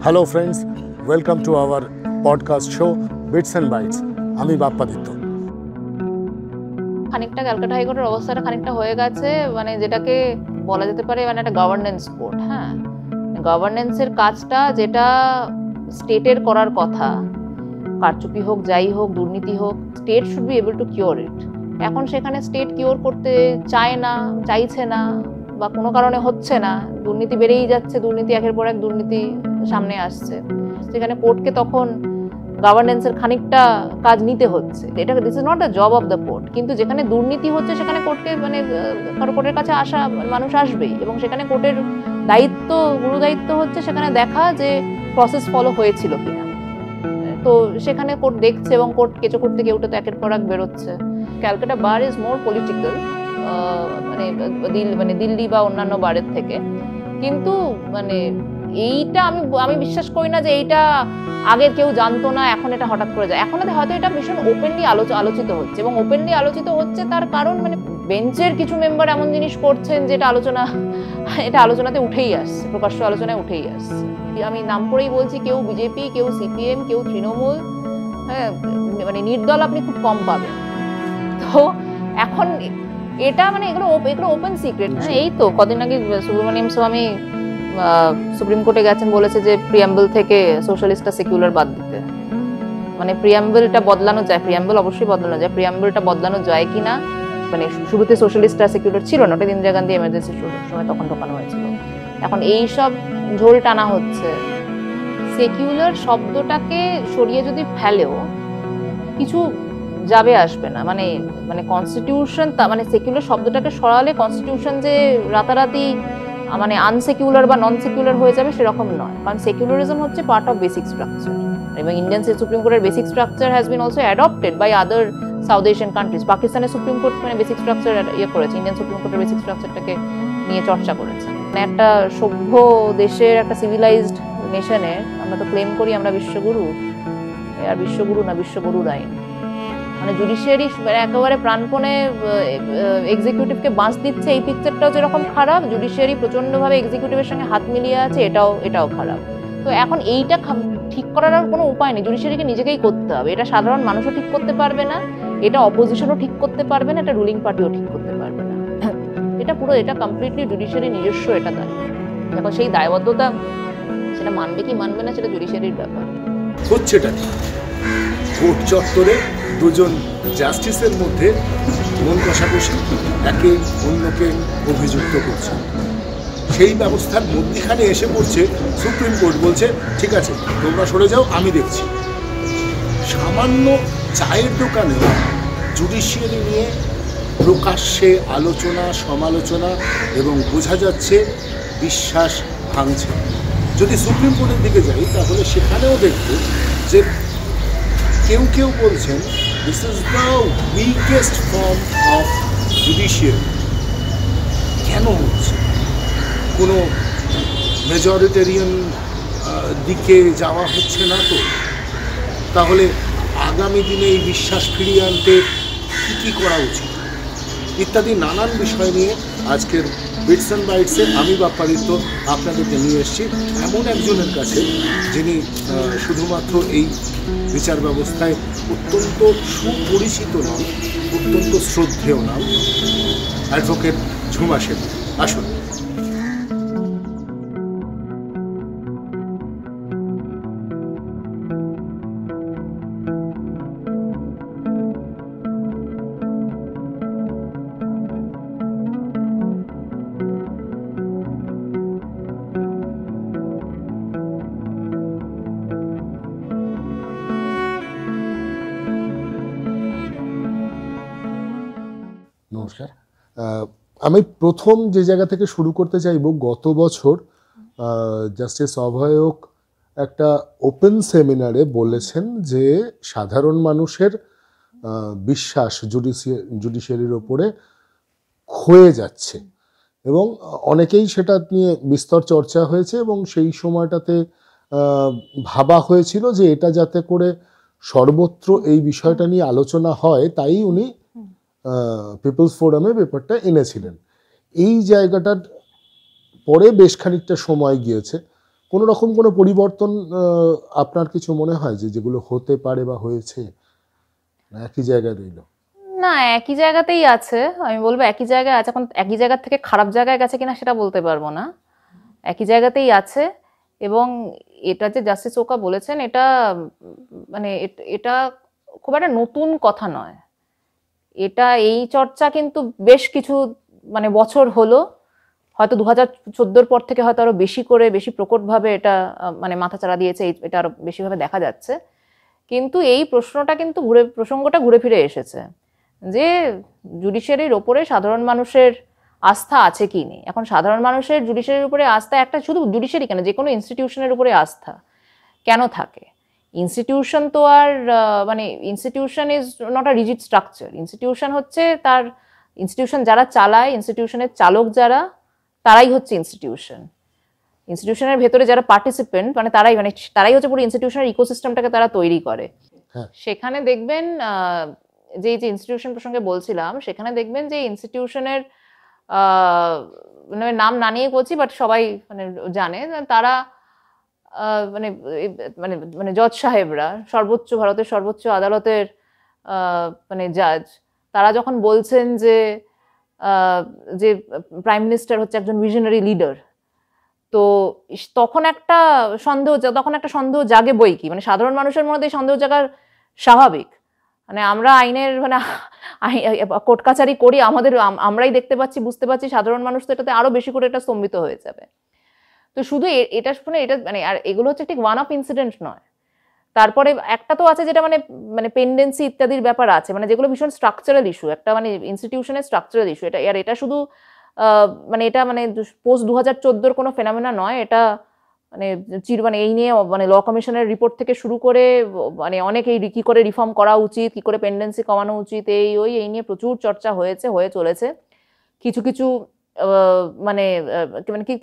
Hello friends, welcome to our podcast show Bits and Bytes. আমি বাপ্পাদিত্য। খানিকটা ক্যালকাটা হাইকোর্টের অবস্থাটা খানিকটা হয়ে গেছে, মানে যেটাকে বলা যেতে পারে মানে একটা গভর্নেন্স কোর্ট। হ্যাঁ, গভর্নেন্সের কাজটা যেটা স্টেটের করার কথা, কারচুপি হোক, যাই হোক, দুর্নীতি হোক, state should be able to cure it. এখন সেখানে স্টেট কিওর করতে চায় না, চাইছে না, বা কোনো কারণে হচ্ছে না, দুর্নীতি বেড়েই যাচ্ছে, দুর্নীতি একের পর এক দুর্নীতি সামনে আসছে। সেখানে কোর্টকে তখন গভর্নেন্সের খানিকটা কাজ নিতে হচ্ছে। এটা this is not the job of the court. কিন্তু যেখানে দুর্নীতি হচ্ছে সেখানে কোর্টকে মানে কোর্টের কাছে আসা মানুষ আসবেই, এবং সেখানে কোর্টের দায়িত্ব, গুরু দায়িত্ব হচ্ছে সেখানে দেখা যে প্রসেস ফলো হয়েছিল কিনা। তো সেখানে কোর্ট দেখছে, এবং কোর্ট কেঁচো করতে কেউটা তো একের পর এক বেরোচ্ছে। ক্যালকাটা বার ইজ মোর পলিটিক্যাল মানে দিল্লি বা অন্যান্য বারের থেকে। কিন্তু মানে এইটা আমি বিশ্বাস করি না যে এইটা আগে কেউ জানতো না, এখন এটা হঠাৎ করে যায়। এখন হয়তো এটা ভীষণ ওপেনলি আলোচিত হচ্ছে, এবং ওপেনলি আলোচিত হচ্ছে তার কারণ মানে বেঞ্চের কিছু মেম্বার এমন জিনিস করছেন যেটা আলোচনাতে উঠেই আসছে, প্রকাশ্য আলোচনায় উঠেই আসছে। আমি নাম করেই বলছি, কেউ বিজেপি, কেউ সিপিএম, কেউ তৃণমূল, হ্যাঁ, মানে নির্দল আপনি খুব কম পাবেন। তো এখন এটা মানে এগুলো ওপেন সিক্রেট। এই তো কদিন আগে সুব্রমণিয়াম স্বামী সুপ্রিম কোর্টে গেছেন, বলেছে যে প্রিয়াম্বল থেকে সোশ্যালিস্টটা সেকুলার বাদ দিতে। মানে প্রিয়াম্বলটা বদলানো যায়, প্রিয়াম্বল অবশ্যই বদলানো যায়, প্রিয়াম্বলটা বদলানো যায় কিনা। মানে শুরুতে সোশ্যালিস্টটা সেকুলার ছিল না, ওটা ইন্দিরা গান্ধী এমার্জেন্সি সময় তখন ঢোকানো হয়েছিল। এখন এই সব ঝোল টানা হচ্ছে। সেকুলার শব্দটাকে সরিয়ে যদি ফেলেও কিছু যাবে আসবে না। মানে কনস্টিটিউশন, মানে সেকুলার শব্দটাকে সরালে কনস্টিটিউশন যে রাতারাতি মানে আনসেকুলার বা নন সেকুলার হয়ে যাবে সেরকম নয়। কারণ সেকুলারিজম হচ্ছে পার্ট অফ বেসিক স্ট্রাকচার, এবং ইন্ডিয়ান সুপ্রিম কোর্টের basic structure has been also adopted by other South Asian countries. পাকিস্তানের সুপ্রিম কোর্ট মানে বেসিক স্ট্রাকচার করেছে, ইন্ডিয়ান সুপ্রিম কোর্টের বেসিক স্ট্রাকচারটাকে নিয়ে চর্চা করেছে। মানে একটা সভ্য দেশের, একটা সিভিলাইজড নেশনের আমরা তো ক্লেম করি আমরা বিশ্বগুরু, আর বিশ্বগুরু না, বিশ্বগুরুর আইন। মানে জুডিশিয়ারি একেবারে প্রাণপণে এক্সিকিউটিভকে বাঁশ দিচ্ছে, এই পিকচারটাও যেরকম খারাপ, জুডিশিয়ারি প্রচন্ডভাবে এক্সিকিউটিভের সঙ্গে হাত মিলিয়ে আছে, এটাও খারাপ। তো এখন এইটা ঠিক করার আর কোনো উপায় নেই, জুডিশিয়ারিকে নিজেকেই করতে হবে। এটা সাধারণ মানুষও ঠিক করতে পারবে না, এটা অপোজিশনও ঠিক করতে পারবে না, এটা রুলিং পার্টিও ঠিক করতে পারবে না। এটা কমপ্লিটলি জুডিশিয়ারি নিজস্ব এটা দায়। এখন সেই দায়বদ্ধতা সেটা মানবে কি মানবে না সেটা জুডিশিয়ারির ব্যাপার। হচ্ছেটা কি, কোর্ট চত্বরে দুজন জাস্টিসের মধ্যে মন কষাকষি, একে অন্যকে অভিযুক্ত করছে। সেই ব্যবস্থার মধ্যখানে এসে পড়ছে সুপ্রিম কোর্ট, বলছে ঠিক আছে তোমরা সরে যাও, আমি দেখছি। সামান্য চায়ের দোকানে জুডিশিয়ারি নিয়ে প্রকাশ্যে আলোচনা, সমালোচনা, এবং বোঝা যাচ্ছে বিশ্বাস ভাঙছে। যদি সুপ্রিম কোর্টের দিকে যাই তাহলে সেখানেও দেখব যে কেউ বলছেন this is the weakest form of judiciary. কেন হচ্ছে? কোনো মেজরিটেরিয়ান দিকে যাওয়া হচ্ছে না তো? তাহলে আগামী দিনে এই বিশ্বাস ফিরিয়ে আনতে কী করা উচিত ইত্যাদি নানান বিষয় নিয়ে আজকের বিটস অ্যান্ড বাইটসে আমি বাপ্পাদিত্য আপনাদেরকে নিয়ে এসেছি এমন একজনের কাছে যিনি শুধুমাত্র এই বিচার ব্যবস্থায় অত্যন্ত সুপরিচিত নাম, অত্যন্ত শ্রদ্ধেয় নাম, অ্যাডভোকেট ঝুমা সেন। আসুন। নমস্কার। আমি প্রথম যে জায়গা থেকে শুরু করতে চাইব, গত বছর জাস্টিস অভয়ক একটা ওপেন সেমিনারে বলেছেন যে সাধারণ মানুষের বিশ্বাস জুডিশিয়ারির ওপরে ক্ষয়ে যাচ্ছে, এবং অনেকেই সেটা নিয়ে বিস্তর চর্চা হয়েছে, এবং সেই সময়টাতে ভাবা হয়েছিল যে এটা যাতে করে সর্বত্র এই বিষয়টা নিয়ে আলোচনা হয়, তাই উনি পিপলস ফোরামে ব্যাপারটা এনেছিলেন। এই জায়গাটার পরে বেশ খানিকটা সময় গিয়েছে, কোনো রকম কোনো পরিবর্তন আপনার কিছু মনে হয় যে যেগুলো হতে পারে বা হয়েছে, না একই জায়গায় রইল? না, একই জায়গাতেই আছে, আমি বলবো একই জায়গায় আছে। এখন একই জায়গা থেকে খারাপ জায়গায় গেছে কিনা সেটা বলতে পারবো না, একই জায়গাতেই আছে। এবং এটা যে জাস্টিস ওকা বলেছেন, এটা মানে এটা খুব একটা নতুন কথা নয়। এটা এই চর্চা কিন্তু বেশ কিছু মানে বছর হলো, হয়তো 2014 পর থেকে হয়তো আরো বেশি করে, বেশি প্রকটভাবে এটা মানে মাথাচাড়া দিয়েছে, এটা আরো বেশিভাবে দেখা যাচ্ছে। কিন্তু এই প্রশ্নটা কিন্তু প্রসঙ্গটা ঘুরে ফিরে এসেছে যে জুডিশিয়ারির ওপরে সাধারণ মানুষের আস্থা আছে কি নেই। এখন সাধারণ মানুষের জুডিশিয়ারির উপরে আস্থা, একটা শুধু জুডিশিয়ারি কেন, যে কোনো ইনস্টিটিউশনের উপরে আস্থা কেন থাকে? ইনস্টিটিউশন তো আর মানে institution is not a rigid structure. Institution হচ্ছে তার, ইনস্টিটিউশন যারা চালায়, ইনস্টিটিউশনের চালক যারা, তারাই হচ্ছে ইনস্টিটিউশন। ইনস্টিটিউশনের ভেতরে যারা পার্টিসিপেন্ট মানে তারাই হচ্ছে পুরো ইনস্টিটিউশনের ইকোসিস্টেমটাকে তারা তৈরি করে। সেখানে দেখবেন যে ইনস্টিটিউশন প্রসঙ্গে বলছিলাম, সেখানে দেখবেন যে ইনস্টিটিউশনের মানে নাম না নিয়ে বলছি, বাট সবাই মানে জানে, তারা মানে মানে মানে জজ সাহেবরা, ভারতের সর্বোচ্চ আদালতের মানে জাজ, তারা যখন বলছেন যে যে প্রাইম মিনিস্টার হচ্ছে একজন ভিশনারি লিডার, তো তখন একটা সন্দেহ জাগে বই কি, মানে সাধারণ মানুষের মধ্যে সন্দেহ জাগার স্বাভাবিক। মানে আমরা আইনের মানে কোর্ট কাছারি করি, আমরাই দেখতে পাচ্ছি, বুঝতে পারছি, সাধারণ মানুষ তো এটাতে আরো বেশি করে এটা স্তম্ভিত হয়ে যাবে। তো শুধু এটা শুনে এটা মানে, আর এগুলো হচ্ছে ঠিক ওয়ান অফ ইনসিডেন্ট নয়। তারপরে একটা তো আছে যেটা মানে মানে পেন্ডেন্সি ইত্যাদির ব্যাপার আছে, মানে যেগুলো ভীষণ স্ট্রাকচারাল ইস্যু, একটা মানে ইনস্টিটিউশনের স্ট্রাকচারাল ইস্যু এটা। আর এটা শুধু মানে এটা মানে পোস্ট 2014 কোনো ফেনোমেনা নয়, এটা মানে মানে এই নিয়ে মানে ল কমিশনের রিপোর্ট থেকে শুরু করে মানে অনেক এই কি করে রিফর্ম করা উচিত, কি করে পেন্ডেন্সি কমানো উচিত, এই নিয়ে প্রচুর চর্চা হয়ে চলেছে। কিছু কিছু মানে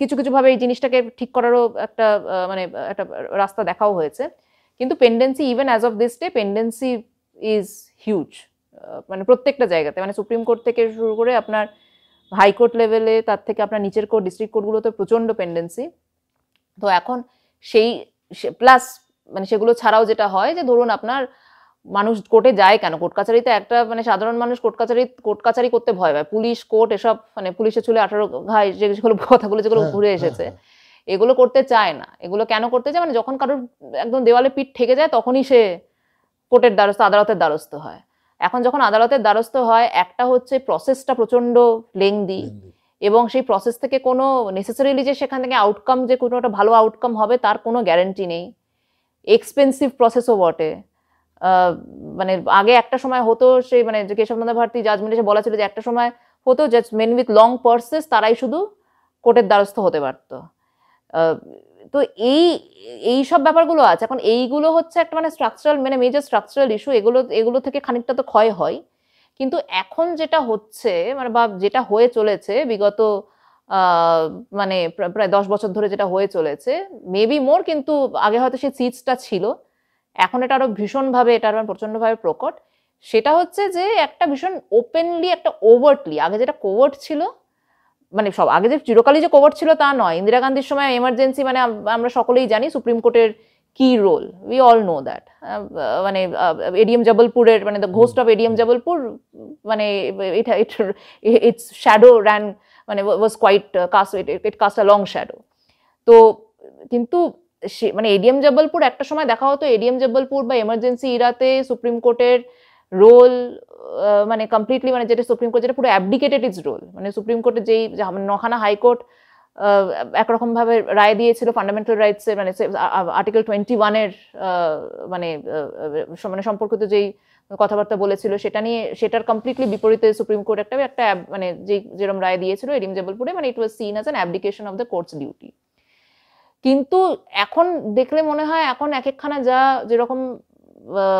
কিছু কিছু ভাবে এই জিনিসটাকে ঠিক করারও একটা মানে একটা রাস্তা দেখাও হয়েছে। কিন্তু পেন্ডেন্সি, even as of this day, পেন্ডেন্সি is huge, মানে প্রত্যেকটা জায়গাতে, মানে সুপ্রিম কোর্ট থেকে শুরু করে আপনার হাইকোর্ট লেভেলে, তার থেকে আপনার নিচের কোর্ট, ডিস্ট্রিক্ট কোর্টগুলোতে প্রচন্ড পেন্ডেন্সি। তো এখন সেই প্লাস মানে সেগুলো ছাড়াও যেটা হয় যে ধরুন আপনার মানুষ কোর্টে যায় কেন, কোর্ট কাছারিতে একটা মানে সাধারণ মানুষ কোর্ট কাছারি করতে ভয় পায়। পুলিশ, কোর্ট, এসব মানে পুলিশের চুলে 18 ঘাই, যেগুলো কথাগুলো যেগুলো ঘুরে এসেছে, এগুলো করতে চায় না। এগুলো কেন করতে চায়, মানে যখন কারোর একদম দেওয়ালে পিঠ ঠেকে যায় তখনই সে কোর্টের দ্বারস্থ, আদালতের দ্বারস্থ হয়। এখন যখন আদালতের দ্বারস্থ হয়, একটা হচ্ছে প্রসেসটা প্রচন্ড লেংদি, এবং সেই প্রসেস থেকে কোনো নেসেসারিলি যে সেখান থেকে আউটকাম, যে কোনো একটা ভালো আউটকাম হবে তার কোনো গ্যারেন্টি নেই। এক্সপেন্সিভ প্রসেসও বটে। মানে আগে একটা সময় হতো, সেই মানে কেশবনন্দ ভারতী জাজমেন্টে বলা ছিল যে একটা সময় হতো just men with long purses তারাই শুধু কোর্টের দ্বারস্থ হতে পারত। তো এই সব ব্যাপারগুলো আছে। এখন এইগুলো হচ্ছে একটা মানে স্ট্রাকচারাল, মানে মেজর স্ট্রাকচারাল ইস্যু। এগুলো থেকে খানিকটা তো ক্ষয় হয়। কিন্তু এখন যেটা হচ্ছে মানে বা যেটা হয়ে চলেছে বিগত মানে প্রায় 10 বছর ধরে যেটা হয়ে চলেছে, মেবি মোর, কিন্তু আগে হয়তো সেই সিটসটা ছিল, এখন এটা আরো ভীষণভাবে, এটা আরো প্রচন্ডভাবে প্রকট। সেটা হচ্ছে যে একটা ভীষণ ওপেনলি, একটা ওভার্টলি, আগে যেটা কোভার্ট ছিল, মানে সব আগে যে চিরকালই যে কোভার্ট ছিল তা নয়। ইন্দিরা গান্ধীর সময় এমার্জেন্সি, মানে আমরা সকলেই জানি সুপ্রিম কোর্টের কি role, we all know that. মানে এডিএম জবলপুরের মানে the ghost of ADM Jabalpur, মানে ইটস শ্যাডো র্যান, মানে was quite it cast a long shadow. তো কিন্তু মানে এডিএম জবলপুর একটা সময় দেখা হতো, এডিএম জবলপুর বা এমার্জেন্সি ইরাতে সুপ্রিম কোর্টের রোল মানে কমপ্লিটলি, মানে যেটা সুপ্রিম কোর্ট যেটা পুরো অ্যাবডিকেটেড ইটস রোল। মানে সুপ্রিম কোর্টের যেই 9খানা হাইকোর্ট একরকম ভাবে রায় দিয়েছিল ফান্ডামেন্টাল রাইটস এর, মানে আর্টিকেল 21-এর মানে মানে সম্পর্কিত যেই কথাবার্তা বলেছিল সেটা নিয়ে, সেটার কমপ্লিটলি বিপরীতে সুপ্রিম কোর্ট একটা মানে যেরকম রায় দিয়েছিল এডিএম জবলপুরে, মানে it was seen as an abdication of the court's duty. কিন্তু এখন দেখলে মনে হয় এখন এক একখানা যা যেরকম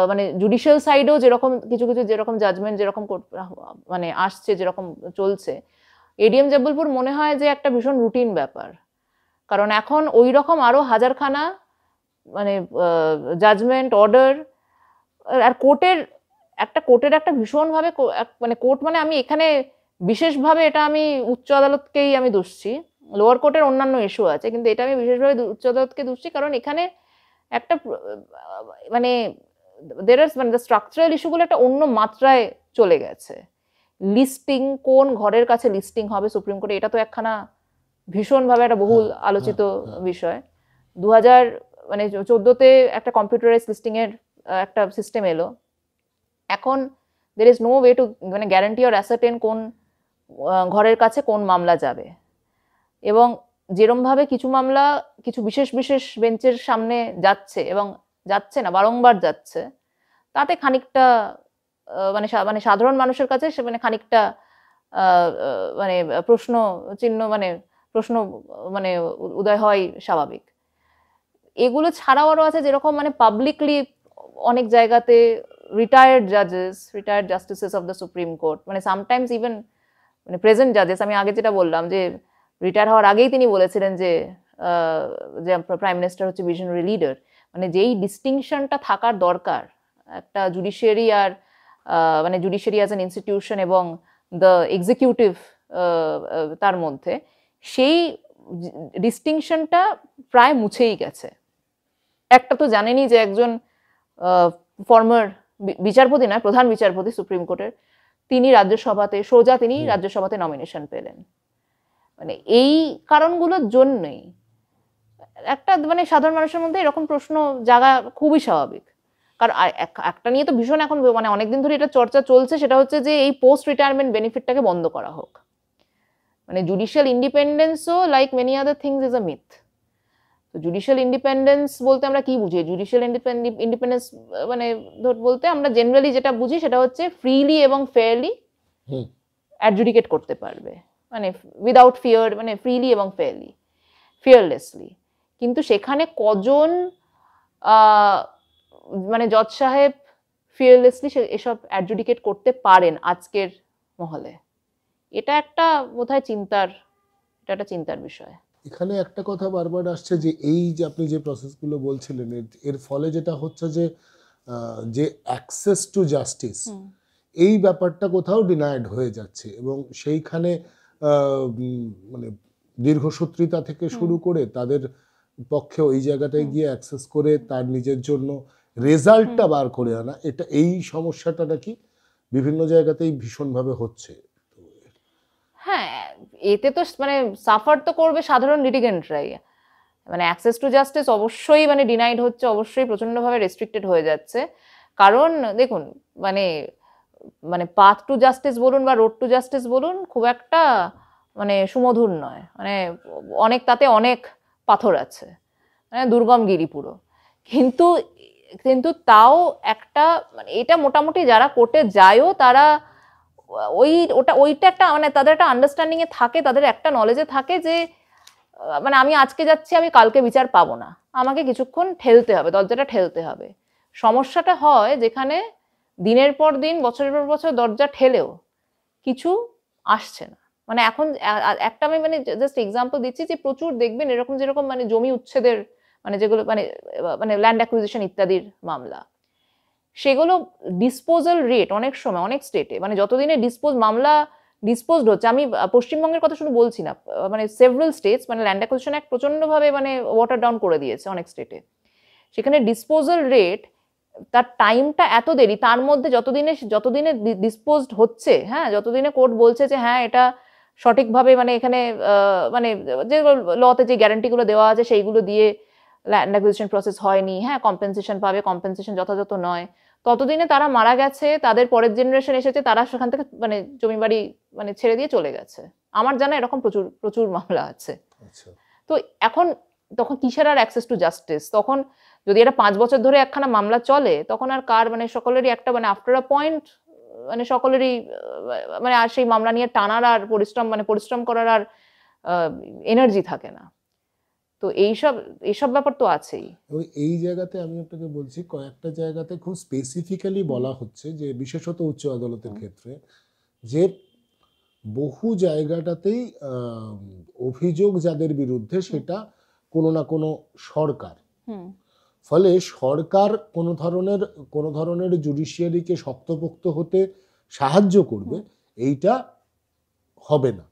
মানে জুডিশিয়াল সাইডেও যেরকম কিছু কিছু যেরকম জাজমেন্ট যেরকম মানে আসছে, যেরকম চলছে, এডিএম জবলপুর মনে হয় যে একটা ভীষণ রুটিন ব্যাপার। কারণ এখন ওই রকম আরো হাজারখানা মানে জাজমেন্ট, অর্ডার, আর কোর্টের একটা ভীষণভাবে মানে কোর্ট, মানে আমি এখানে বিশেষভাবে এটা আমি উচ্চ আদালতকেই আমি দুষছি, লোয়ার কোর্টের অন্যান্য ইস্যু আছে, কিন্তু এটা আমি বিশেষভাবে উচ্চ আদালতকে দুষছি, কারণ এখানে একটা মানে মানে স্ট্রাকচারাল ইস্যুগুলো একটা অন্য মাত্রায় চলে গেছে। লিস্টিং, কোন ঘরের কাছে লিস্টিং হবে সুপ্রিম কোর্টে, এটা তো একখানা ভীষণভাবে একটা বহুল আলোচিত বিষয়। 2014-তে একটা কম্পিউটারাইজ লিস্টিং এর একটা সিস্টেম এলো। এখন there is no way to মানে গ্যারান্টি অর অ্যাসার্টেন কোন ঘরের কাছে কোন মামলা যাবে, এবং যেরমভাবে কিছু মামলা কিছু বিশেষ বিশেষ বেঞ্চের সামনে যাচ্ছে এবং যাচ্ছে না, বারংবার যাচ্ছে, তাতে খানিকটা মানে সাধারণ মানুষের কাছে মানে খানিকটা মানে প্রশ্ন চিহ্ন প্রশ্ন উদয় হয় স্বাভাবিক। এগুলো ছাড়াও আরও আছে যেরকম পাবলিকলি অনেক জায়গাতে retired justices of the supreme court, sometimes even present জাজেস, আমি আগে যেটা বললাম যে রিটায়ার হওয়ার আগেই তিনি বলেছিলেন যে প্রাইম মিনিস্টার হচ্ছে ভিশনারি লিডার, যেই ডিস্টিংশনটা থাকার দরকার একটা জুডিশিয়ারি আর জুডিশিয়ারি অ্যাজ অ্যান ইনস্টিটিউশন এবং দ্য এক্সিকিউটিভ তার মধ্যে, সেই ডিস্টিংশনটা প্রায় মুছেই গেছে। একটা তো জানেনই যে একজন ফর্মার বিচারপতি নয়, প্রধান বিচারপতি সুপ্রিম কোর্টের, তিনি রাজ্যসভাতে নমিনেশন পেলেন। এই কারণগুলোর জন্যই একটা সাধারণ মানুষের মধ্যে এরকম প্রশ্ন জাগা খুবই স্বাভাবিক। কারণ একটা নিয়ে তো ভীষণ এখন অনেকদিন ধরে এটা চর্চা চলছে, সেটা হচ্ছে যে এই পোস্ট রিটায়ারমেন্ট বেনিফিটটাকে বন্ধ করা হোক। জুডিশিয়াল ইন্ডিপেন্ডেন্সও like many other things is a myth. তো জুডিশিয়াল ইন্ডিপেন্ডেন্স বলতে আমরা কি বুঝি? জুডিশিয়াল ইন্ডিপেন্ডেন্স বলতে আমরা জেনারেলি যেটা বুঝি সেটা হচ্ছে ফ্রিলি এবং ফেয়ারলি অ্যাডজুডিকেট করতে পারবে, উইদাউট ফিয়ার, ফ্রিলি এবং ফিয়ারলেসলি। কিন্তু সেখানে কজন জজ সাহেব ফিয়ারলেসলি এসব অ্যাডজুডিকেট করতে পারেন আজকের মহলে, এটা একটা বোধহয় চিন্তার বিষয়। এখানে একটা কথা বারবার আসছে যে এই যে আপনি যে প্রসেসগুলো বলছিলেন, এর ফলে যেটা হচ্ছে যে অ্যাক্সেস টু জাস্টিস, এই ব্যাপারটা কোথাও ডিনাইড হয়ে যাচ্ছে, এবং সেইখানে দীর্ঘসূত্রিতা থেকে শুরু করে তাদের পক্ষে ওই জায়গাটায় গিয়ে অ্যাক্সেস করে তার নিজের জন্য রেজাল্টটা বার করে আনা, এই সমস্যাটা নাকি বিভিন্ন জায়গাতেই ভীষণভাবে হচ্ছে। হ্যাঁ, এতে তো সাফার তো করবে সাধারণ লিটিগেন্টরাই। অ্যাক্সেস টু জাস্টিস অবশ্যই ডিনাইড হচ্ছে, অবশ্যই প্রচন্ডভাবে রেস্ট্রিক্টেড হয়ে যাচ্ছে। কারণ দেখুন, পাথ টু জাস্টিস বলুন বা রোড টু জাস্টিস বলুন, খুব একটা সুমধুর নয়। তাতে অনেক পাথর আছে, দুর্গম গিরি পুরো। কিন্তু তাও একটা এটা মোটামুটি যারা কোর্টে যায়ও তারা ওইটা একটা তাদের একটা আন্ডারস্ট্যান্ডিং এ থাকে, তাদের একটা নলেজে থাকে যে আমি আজকে যাচ্ছি, আমি কালকে বিচার পাবো না, আমাকে কিছুক্ষণ ঠেলতে হবে, দরজাটা ঠেলতে হবে। সমস্যাটা হয় যেখানে দিনের পর দিন, বছরের পর বছর দরজা ঠেলেও কিছু আসছে না। এখন একটা আমি জাস্ট এক্সাম্পল দিচ্ছি যে প্রচুর দেখবেন এরকম যেরকম জমি উচ্ছেদের যেগুলো ল্যান্ড অ্যাকুইজিশন ইত্যাদির মামলা, সেগুলো ডিসপোজাল রেট অনেক সময় অনেক স্টেটে যতদিনে মামলা ডিসপোজড হচ্ছে, আমি পশ্চিমবঙ্গের কথা শুধু বলছি না, several states land acquisition act প্রচন্ডভাবে ওয়াটার ডাউন করে দিয়েছে অনেক স্টেটে। সেখানে ডিসপোজাল রেট, তার টাইমটা এত দেরি, তার মধ্যে যতদিনে ডিসপোজড হচ্ছে, হ্যাঁ, যতদিনে কোর্ট বলছে যে হ্যাঁ এটা সঠিকভাবে এখানে যে লতে যে গ্যারান্টিগুলো দেওয়া আছে সেইগুলো দিয়ে ল্যান্ড অ্যাকুইজিশন প্রসেস হয়নি, হ্যাঁ, কম্পেনসেশন পাবে, কম্পেনসেশন যথাযথ নয়, ততদিনে তারা মারা গেছে, তাদের পরের জেনারেশন এসেছে, তারা সেখান থেকে জমি বাড়ি ছেড়ে দিয়ে চলে গেছে। আমার জানা এরকম প্রচুর প্রচুর মামলা আছে। তো তখন কিসের আর অ্যাক্সেস টু জাস্টিস? তখন যদি এটা 5 বছর ধরে একখানা মামলা চলে, তখন আর কার সকলেরই একটা আফটার আ পয়েন্ট সকলেরই আর সেই মামলা নিয়ে টানার আর পরিশ্রম করার আর এনার্জি থাকে না। তো এইসব ব্যাপার তো আছেই। এই জায়গাতে আমি আপনাকে বলছি, কয়েকটা জায়গাতে খুব স্পেসিফিক্যালি বলা হচ্ছে যে বিশেষত উচ্চ আদালতের ক্ষেত্রে যে বহু জায়গাটাতেই অভিযোগ যাদের বিরুদ্ধে সেটা কোনো না কোনো সরকার, ফলে সরকার কোনো ধরনের জুডিশিয়ারিকে শক্তপোক্ত হতে সাহায্য করবে, এইটা হবে না।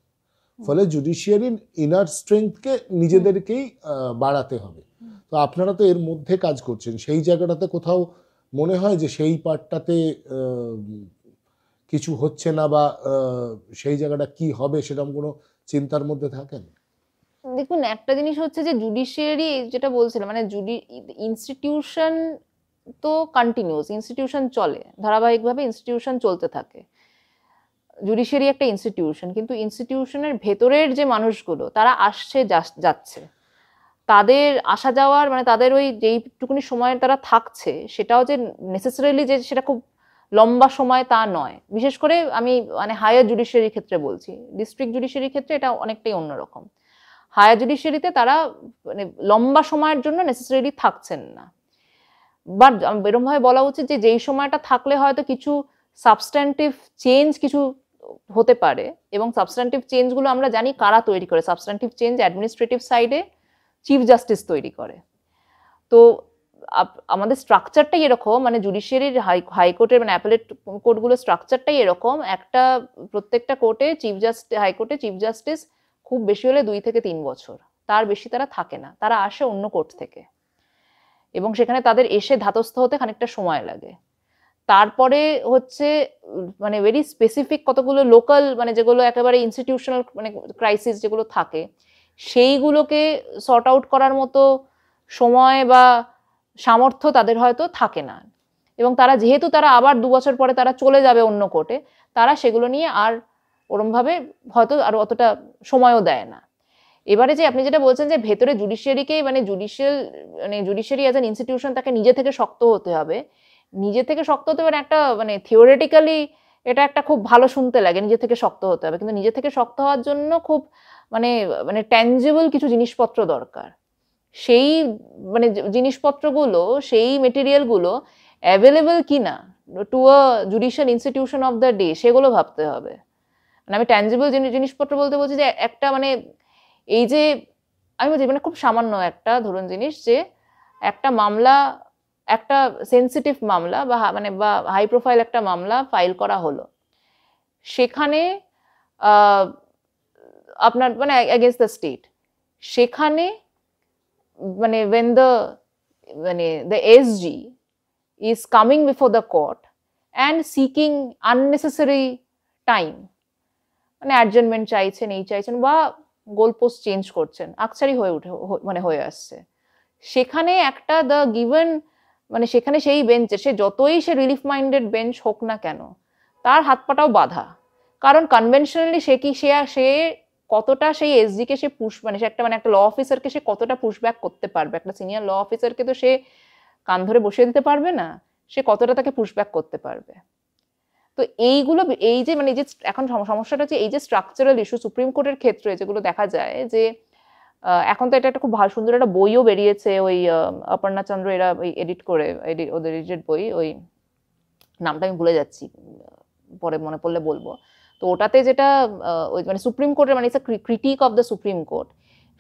ফলে জুডিশিয়ারির ইনার স্ট্রেংথকে নিজেদেরকেই বাড়াতে হবে। তো আপনারা তো এর মধ্যে কাজ করছেন, সেই জায়গাটাতে কোথাও মনে হয় যে সেই পার্টটাতে কিছু হচ্ছে না, বা সেই জায়গাটা কি হবে সেরকম কোনো চিন্তার মধ্যে থাকেন? দেখুন, একটা জিনিস হচ্ছে যে জুডিশিয়ারি যেটা বলছিলাম, মানে ইনস্টিটিউশন তো কন্টিনিউস, ইনস্টিটিউশন চলে ধারাবাহিকভাবে, ইনস্টিটিউশন চলতে থাকে। জুডিশিয়ারি একটা ইনস্টিটিউশন, কিন্তু ইনস্টিটিউশনের ভেতরের যে মানুষগুলো তারা আসছে যাচ্ছে, তাদের আসা যাওয়ার মানে তাদের ওই যেইটুকুনি সময় তারা থাকছে সেটাও যে নেসেসারিলি যে সেটা খুব লম্বা সময় তা নয়। বিশেষ করে আমি মানে হায়ার জুডিশিয়ারির ক্ষেত্রে বলছি, ডিস্ট্রিক্ট জুডিশিয়ারির ক্ষেত্রে এটা অনেকটাই অন্যরকম। হায়ার জুডিশিয়ারিতে তারা মানে লম্বা সময়ের জন্য নেসেসারিলি থাকছেন না, বাট এরকমভাবে বলা উচিত যে যেই সময়টা থাকলে হয়তো কিছু সাবস্ট্যান্টিভ চেঞ্জ কিছু হতে পারে, এবং সাবস্ট্যান্টিভ চেঞ্জগুলো আমরা জানি কারা তৈরি করে। সাবস্ট্যান্টিভ চেঞ্জ অ্যাডমিনিস্ট্রেটিভ সাইডে চিফ জাস্টিস তৈরি করে। তো আমাদের স্ট্রাকচারটাই এরকম, মানে জুডিশিয়ারির হাইকোর্টের মানে অ্যাপেলেট কোর্টগুলোর স্ট্রাকচারটাই এরকম, একটা প্রত্যেকটা কোর্টে হাইকোর্টে চিফ জাস্টিস খুব বেশি হলে 2 থেকে 3 বছর, তার বেশি তারা থাকে না, তারা আসে অন্য কোর্ট থেকে, এবং সেখানে তাদের এসে ধাতস্থ হতে খানিকটা সময় লাগে। তারপরে হচ্ছে মানে ভেরি স্পেসিফিক কতগুলো লোকাল মানে যেগুলো একেবারে ইনস্টিটিউশনাল মানে ক্রাইসিস যেগুলো থাকে সেইগুলোকে সর্ট আউট করার মতো সময় বা সামর্থ্য তাদের হয়তো থাকে না, এবং তারা যেহেতু তারা আবার 2 বছর পরে তারা চলে যাবে অন্য কোর্টে, তারা সেগুলো নিয়ে আর ওরমভাবে হয়তো আর অতটা সময়ও দেয় না। এবারে যে আপনি যেটা বলছেন যে ভেতরে জুডিশিয়ারিকে মানে জুডিশিয়ারি অ্যাজ অ্যান ইনস্টিটিউশন তাকে নিজে থেকে শক্ত হতে হবে, নিজে থেকে শক্ত হতে পারে একটা মানে থিওরিটিক্যালি এটা একটা খুব ভালো শুনতে লাগে, নিজে থেকে শক্ত হতে হবে, কিন্তু নিজে থেকে শক্ত হওয়ার জন্য খুব মানে মানে ট্যাঞ্জিবল কিছু জিনিসপত্র দরকার। সেই মানে জিনিসপত্রগুলো, সেই মেটেরিয়ালগুলো অ্যাভেলেবল কিনা to a judicial institution of the day, সেগুলো ভাবতে হবে। মানে আমি ট্যাঞ্জিবল জিনিসপত্র বলতে বলছি যে একটা মানে এই যে আমি বলছি মানে খুব সামান্য একটা ধরুন জিনিস, যে একটা মামলা, একটা সেন্সিটিভ মামলা বা মানে বা হাই প্রোফাইল একটা মামলা ফাইল করা হলো, সেখানে আপনার মানে এগেইনস্ট দ্য স্টেট, সেখানে মানে when the SG is coming before the court and seeking unnecessary time, মানে অ্যাডজার্নমেন্ট চাইছেন, এই চাইছেন বা গোল পোস্ট চেঞ্জ করছেন, আকসারি হয়ে আসছে, সেখানে একটা দ্য গিভেন মানে সেখানে সেই বেঞ্চে সে যতই সে রিলিফ মাইন্ডেড বেঞ্চ হোক না কেন, তার হাত পাটাও বাঁধা। কারণ কনভেনশনালি সে কতটা সেই এসজিকে সে মানে সে একটা ল অফিসারকে সে কতটা পুশব্যাক করতে পারবে, একটা সিনিয়র ল অফিসারকে তো সে কান ধরে বসিয়ে দিতে পারবে না, সে কতটা তাকে পুশব্যাক করতে পারবে। তো এইগুলো এই যে মানে যে এখন সমস্যাটা হচ্ছে এই যে স্ট্রাকচারাল ইস্যু সুপ্রিম কোর্টের ক্ষেত্রে যেগুলো দেখা যায়, যে এখন তো এটা একটা খুব ভালো সুন্দর একটা বইও বেরিয়েছে, ওই অপর্ণা চন্দ্র এরা ওই এডিট করে ওদের এডিটেড বই, ওই নামটা আমি ভুলে যাচ্ছি, পরে মনে পড়লে বলবো। তো ওটাতে যেটা ওই মানে সুপ্রিম কোর্টের মানে critic of the supreme court,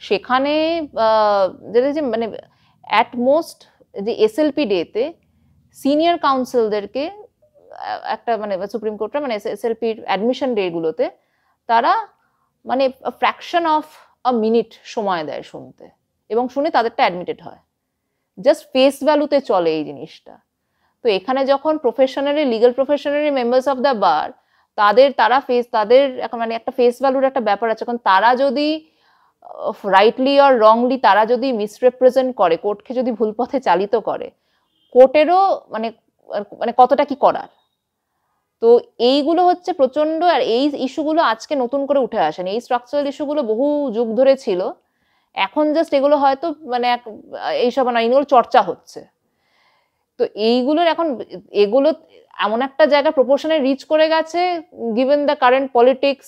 সেখানে যেটা যে মানে অ্যাট মোস্ট যে এসএলপি ডেতে সিনিয়র কাউন্সিলদেরকে একটা মানে সুপ্রিম কোর্টটা মানে এসএলপির অ্যাডমিশন ডেগুলোতে তারা মানে ফ্র্যাকশন অফ আ মিনিট সময় দেয় শুনতে, এবং শুনে তাদেরটা অ্যাডমিটেড হয়, জাস্ট ফেস ভ্যালুতে চলে এই জিনিসটা। তো এখানে যখন professionally legal professionally members of the bar তাদের এখন মানে একটা ফেস ভ্যালুর একটা ব্যাপার আছে, কারণ তারা যদি রাইটলি অর রংলি তারা যদি মিসরিপ্রেজেন্ট করে, কোর্টকে যদি ভুল পথে চালিত করে, কোর্টেরও মানে মানে কতটা কি করার। তো এইগুলো হচ্ছে প্রচন্ড, আর এই ইস্যুগুলো আজকে নতুন করে উঠে আসেন, এই স্ট্রাকচারাল ইস্যুগুলো বহু যুগ ধরে ছিল, এখন জাস্ট এগুলো হয়তো মানে এইসব আইনগুলো চর্চা হচ্ছে। তো এইগুলোর এখন এগুলো এমন একটা জায়গা প্রপোর্শনে রিচ করে গেছে, given the current politics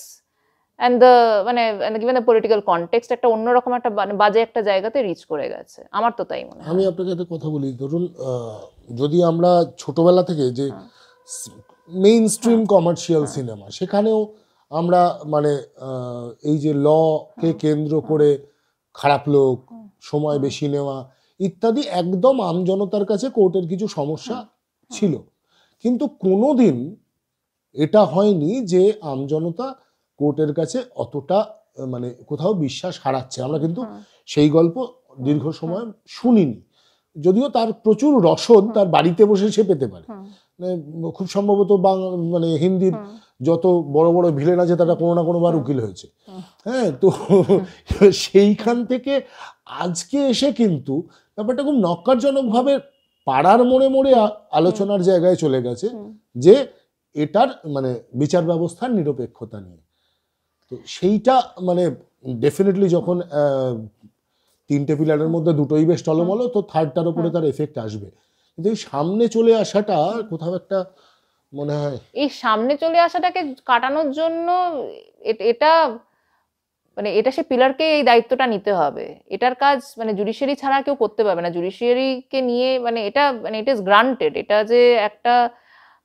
and the মানে গিভেন দ্য পলিটিক্যাল কনটেক্সট, একটা অন্যরকম একটা বাজে একটা জায়গাতে রিচ করে গেছে, আমার তো তাই মনে হয়। আমি আপনাকে একটা কথা বলি, ধরুন যদি আমরা ছোটবেলা থেকে যে মেইন স্ট্রিম কমার্শিয়াল সিনেমা, সেখানেও আমরা মানে এই যে লকে কেন্দ্র করে খারাপ লোক, সময় বেশি নেওয়া ইত্যাদি একদম আমজনতার কাছে কোর্টের কিছু সমস্যা ছিল, কিন্তু কোনোদিন এটা হয়নি যে আমজনতা কোর্টের কাছে অতটা মানে কোথাও বিশ্বাস হারাচ্ছে। আমরা কিন্তু সেই গল্প দীর্ঘ সময় শুনিনি, যদিও তার প্রচুর রসদ তার বাড়িতে বসে সে পেতে পারে। মানে খুব সম্ভবত মানে হিন্দির যত বড় বড় ভিলেন আছে তারা কোনো না কোনো বার উকিল হয়েছে। হ্যাঁ, তো সেইখান থেকে আজকে এসে কিন্তু ব্যাপারটা খুব নক্কারজনকভাবে পাড়ার মোড়ে মোড়ে আলোচনার জায়গায় চলে গেছে যে এটার মানে বিচার ব্যবস্থার নিরপেক্ষতা নিয়ে। তো সেইটা মানে ডেফিনেটলি যখন তিনটে পিলারের মধ্যে দুটোই বেশ টলমলো, তো থার্ডটার উপরে তার এফেক্ট আসবে। কিন্তু এই সামনে চলে আসাটা কোথাও একটা মনে হয়, এই সামনে চলে আসাটাকে কাটানোর জন্য এটা মানে এটা সে পিলারকে এই দায়িত্বটা নিতে হবে। এটার কাজ মানে জুডিশিয়ারি ছাড়া কেউ করতে পারবে না। জুডিশিয়ারিকে নিয়ে মানে এটা মানে ইট ইজ গ্রান্টেড, এটা যে একটা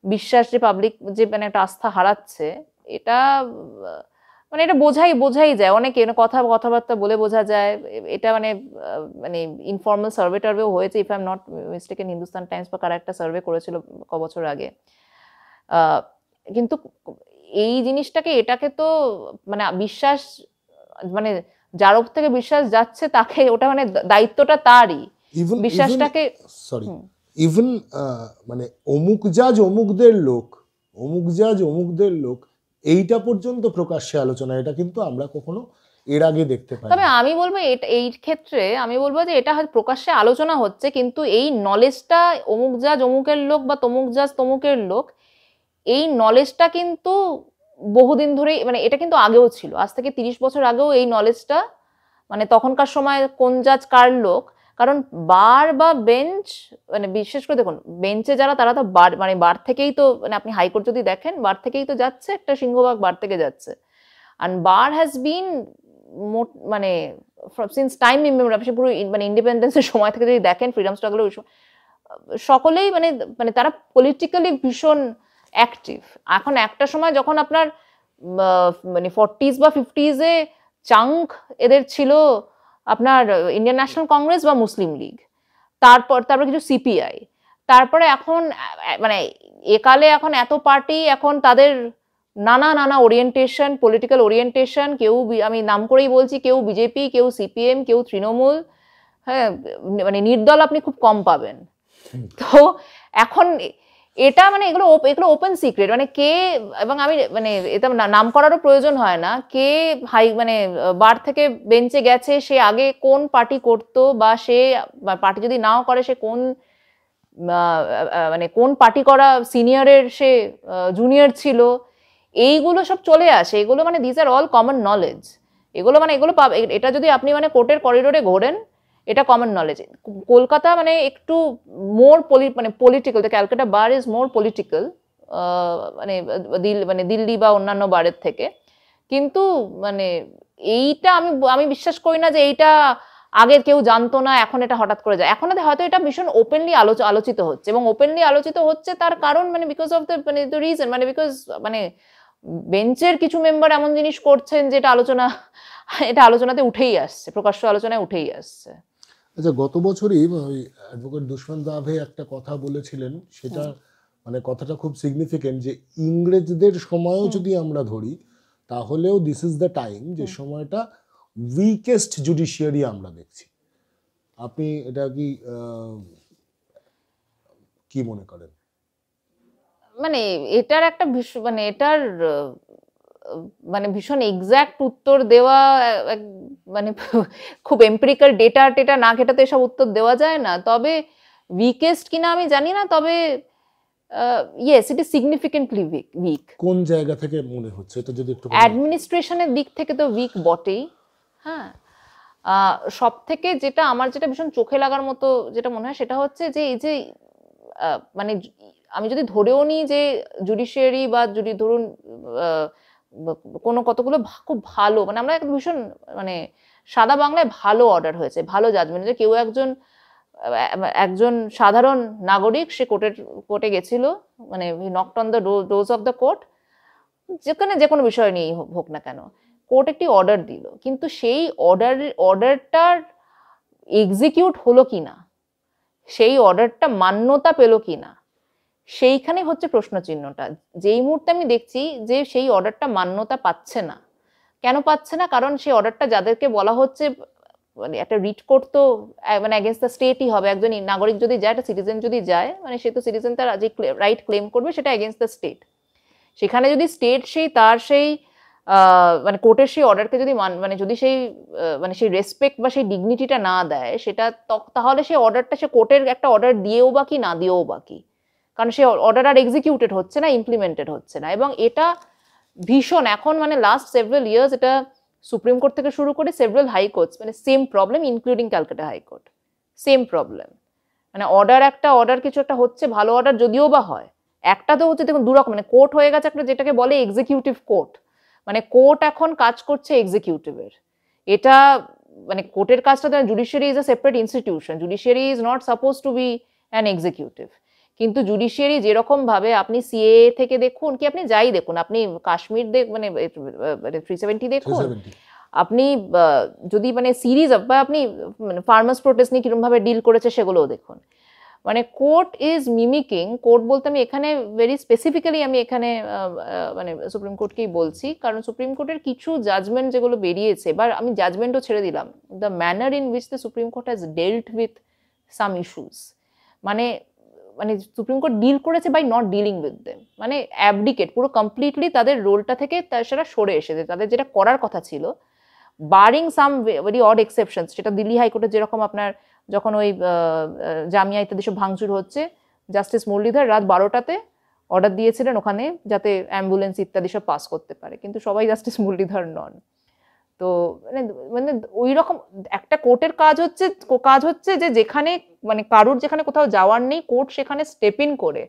বিশ্বাস যে পাবলিক যে মানে একটা আস্থা হারাচ্ছে, এটা মানে এটা বোঝাই যায় অনেকে, কথাবার্তা বলে বোঝা যায়। এটা মানে মানে ইনফর্মাল সার্ভে টার্ভেও হয়েছে, if I am not mistaken, Hindustan Times বা কারা একটা সার্ভে করেছিল বছর আগে। কিন্তু এই জিনিসটাকে এটাকে তো মানে বিশ্বাস মানে যার উপর থেকে বিশ্বাস যাচ্ছে তাকে ওটা মানে দায়িত্বটা তারই, বিশ্বাসটাকে সরি ইভেন মানে অমুক জাজ অমুকদের লোক এইটা পর্যন্ত প্রকাশ্যে আলোচনা, এটা কিন্তু আমরা কখনো এর আগে দেখতে পাই। তবে আমি বলবো এই ক্ষেত্রে আমি বলবো যে এটা হয়তো প্রকাশ্যে আলোচনা হচ্ছে, কিন্তু এই নলেজটা অমুক জাজ অমুকের লোক বা তমুক জাজ তমুকের লোক, এই নলেজটা কিন্তু বহুদিন ধরেই মানে এটা কিন্তু আগেও ছিল, আজ থেকে 30 বছর আগেও এই নলেজটা মানে তখনকার সময় কোন জাজ কার লোক। কারণ বার বা বেঞ্চ মানে বিশেষ করে দেখুন বেঞ্চে যারা তারা তো বার থেকেই তো মানে আপনি হাইকোর্ট যদি দেখেন বার থেকেই তো যাচ্ছে, একটা সিংহভাগ বার থেকে যাচ্ছে। and bar has been মানে since time immemorial, পুরো মানে ইন্ডিপেন্ডেন্সের সময় থেকে যদি দেখেন, ফ্রিডম স্ট্রাগলের ওই সকলেই মানে মানে তারা পলিটিক্যালি ভীষণ অ্যাক্টিভ। এখন একটা সময় যখন আপনার মানে 40s বা 50s এ চাঙ্ক এদের ছিল আপনার ইন্ডিয়ান ন্যাশনাল কংগ্রেস বা মুসলিম লীগ, তারপর কিছু সিপিআই, তারপরে এখন মানে একালে এখন এত পার্টি, এখন তাদের নানা ওরিয়েন্টেশন, পলিটিক্যাল ওরিয়েন্টেশন, কেউ আমি নাম করেই বলছি, কেউ বিজেপি, কেউ সিপিএম, কেউ তৃণমূল, হ্যাঁ মানে নির্দল আপনি খুব কম পাবেন। তো এখন এটা মানে এগুলো ওপেন সিক্রেট, মানে কে, এবং আমি মানে এটা নাম করারও প্রয়োজন হয় না, কে মানে বার থেকে বেঞ্চে গেছে, সে আগে কোন পার্টি করতো, বা সে পার্টি যদি নাও করে সে কোন মানে কোন পার্টি করা সিনিয়রের সে জুনিয়র ছিল, এইগুলো সব চলে আসে। এগুলো মানে this are all common knowledge. এগুলো মানে এটা যদি আপনি মানে কোর্টের করিডোরে ঘোরেন, এটা কমন নলেজ। কলকাতা মানে একটু মোর political, the Calcutta bar is more political মানে দিল্লি বা অন্যান্য বারের থেকে। কিন্তু মানে এইটা আমি বিশ্বাস করি না যে এইটা আগের কেউ জানতো না, এখন এটা হঠাৎ করে যায়। এখন হয়তো এটা ভীষণ ওপেনলি আলোচিত হচ্ছে, এবং ওপেনলি আলোচিত হচ্ছে তার কারণ মানে বিকজ অফ দ্য রিজন, মানে বিকজ মানে বেঞ্চের কিছু মেম্বার এমন জিনিস করছেন যেটা এটা আলোচনাতে উঠেই আসছে, প্রকাশ্য আলোচনায় উঠেই আসছে। আচ্ছা, গত বছরই ওই অ্যাডভোকেট দুষ্মন্ত আভে একটা কথা বলেছিলেন, সেটা মানে কথাটা খুব সিগনিফিকেন্ট, যে ইংরেজদের সময়ও যদি আমরা ধরি তাহলেও দিস ইজ দ্য টাইম যে সময়টা উইকেস্ট জুডিশিয়ারি আমরা দেখছি। আপনি এটা কি মনে করেন? মানে এটার একটা মানে এটার মানে ভীষণ এক্সাক্ট উত্তর দেওয়া মানে খুব এম্পিরিক্যাল ডেটা না ঘেটাতে এসব উত্তর দেওয়া যায় না। তবে উইকেস্ট কিনা আমি জানি না, তবে yes it is significantly weak. কোন জায়গা থেকে মনে হচ্ছে এটা যদি একটু? অ্যাডমিনিস্ট্রেশনের দিক থেকে তো উইক বটেই। হ্যাঁ, সব থেকে যেটা আমার যেটা ভীষণ চোখে লাগার মতো যেটা মনে হয় সেটা হচ্ছে যে এই যে মানে আমি যদি ধরেও নিই যে জুডিশিয়ারি বা যদি ধরুন কতগুলো খুব ভালো, মানে আমরা ভীষণ মানে সাদা বাংলায় ভালো অর্ডার হয়েছে, ভালো জাজমেন্ট, যে কেউ একজন সাধারণ নাগরিক সে কোর্টে গেছিল, মানে knocked on the doors of the court, যেখানে যে কোনো বিষয় নিয়েই হোক না কেন, কোর্ট একটি অর্ডার দিল, কিন্তু সেই অর্ডারটার এক্সিকিউট হলো কিনা, সেই অর্ডারটা মান্যতা পেল কিনা, সেইখানে হচ্ছে প্রশ্নচিহ্নটা। যেই মুহূর্তে আমি দেখছি যে সেই অর্ডারটা মান্যতা পাচ্ছে না, কেন পাচ্ছে না? কারণ সেই অর্ডারটা যাদেরকে বলা হচ্ছে, মানে একটা রিট কোর্ট তো মানে অ্যাগেন্স্ট দ্য স্টেটই হবে। একজন নাগরিক যদি যায়, একটা সিটিজেন যদি যায়, মানে সে তো সিটিজেন, তার যে রাইট ক্লেম করবে সেটা অ্যাগেন্স্ট দ্য স্টেট। সেখানে যদি স্টেট সেই মানে কোর্টের সেই অর্ডারকে যদি মানে যদি সেই মানে সেই রেসপেক্ট বা সেই ডিগনিটিটা না দেয়, সেটা তাহলে সেই অর্ডারটা, সে কোর্টের একটা অর্ডার দিয়েও বা কি না দিয়েও বা কি, কারণ সেই অর্ডার আর এক্সিকিউটেড হচ্ছে না, ইমপ্লিমেন্টেড হচ্ছে না। এবং এটা ভীষণ এখন মানে লাস্ট সেভারাল ইয়ার্স এটা সুপ্রিম কোর্ট থেকে শুরু করে সেভারাল হাইকোর্টস, মানে same problem, including Calcutta high court, same problem. মানে অর্ডার কিছু একটা হচ্ছে, ভালো অর্ডার যদিও বা হয়, একটা তো হচ্ছে, দেখুন দুরকম, মানে কোর্ট হয়ে গেছে একটা, যেটাকে বলে এক্সিকিউটিভ কোর্ট, মানে কোর্ট এখন কাজ করছে এক্সিকিউটিভের। এটা মানে কোর্টের কাজটা, judiciary is a separate institution, judiciary is not suppose two be an executive. কিন্তু জুডিশিয়ারি যেরকম ভাবে, আপনি সিএ থেকে দেখুন, কি আপনি যাই দেখুন, আপনি কাশ্মীর মানে 370 দেখুন, আপনি যদি মানে সিরিজ বা আপনি মানে ফার্মার্স প্রোটেস্ট নিয়ে কিরকম ভাবে ডিল করেছে সেগুলোও দেখুন। মানে কোর্ট ইজ মিমিকিং, কোর্ট বলতে আমি এখানে ভেরি স্পেসিফিক্যালি আমি এখানে মানে সুপ্রিম কোর্টকেই বলছি, কারণ সুপ্রিম কোর্টের কিছু জাজমেন্ট যেগুলো বেরিয়েছে, বা আমি জাজমেন্টও ছেড়ে দিলাম, the manner in which the supreme court has dealt with some issues, মানে মানে সুপ্রিম কোর্ট ডিল করেছে by not dealing with them, মানে অ্যাবডিকেট, পুরো কমপ্লিটলি তাদের রোলটা থেকে সেটা সরে এসেছে, তাদের যেটা করার কথা ছিল, বারিং সাম ভেরি অড এক্সেপশনস। সেটা দিল্লি হাইকোর্টে যেরকম আপনার যখন ওই জামিয়া ইত্যাদি সব ভাঙচুর হচ্ছে, জাস্টিস মুরলীধর রাত 12টাতে অর্ডার দিয়েছিলেন ওখানে যাতে অ্যাম্বুলেন্স ইত্যাদি সব পাস করতে পারে, কিন্তু সবাই জাস্টিস মুরলীধর নন। তো মানে মানে ওই রকম একটা কোর্টের কাজ হচ্ছে যে যেখানে মানে কারুর যেখানে কোথাও যাওয়ার নেই, কোর্ট সেখানে স্টেপ ইন করে,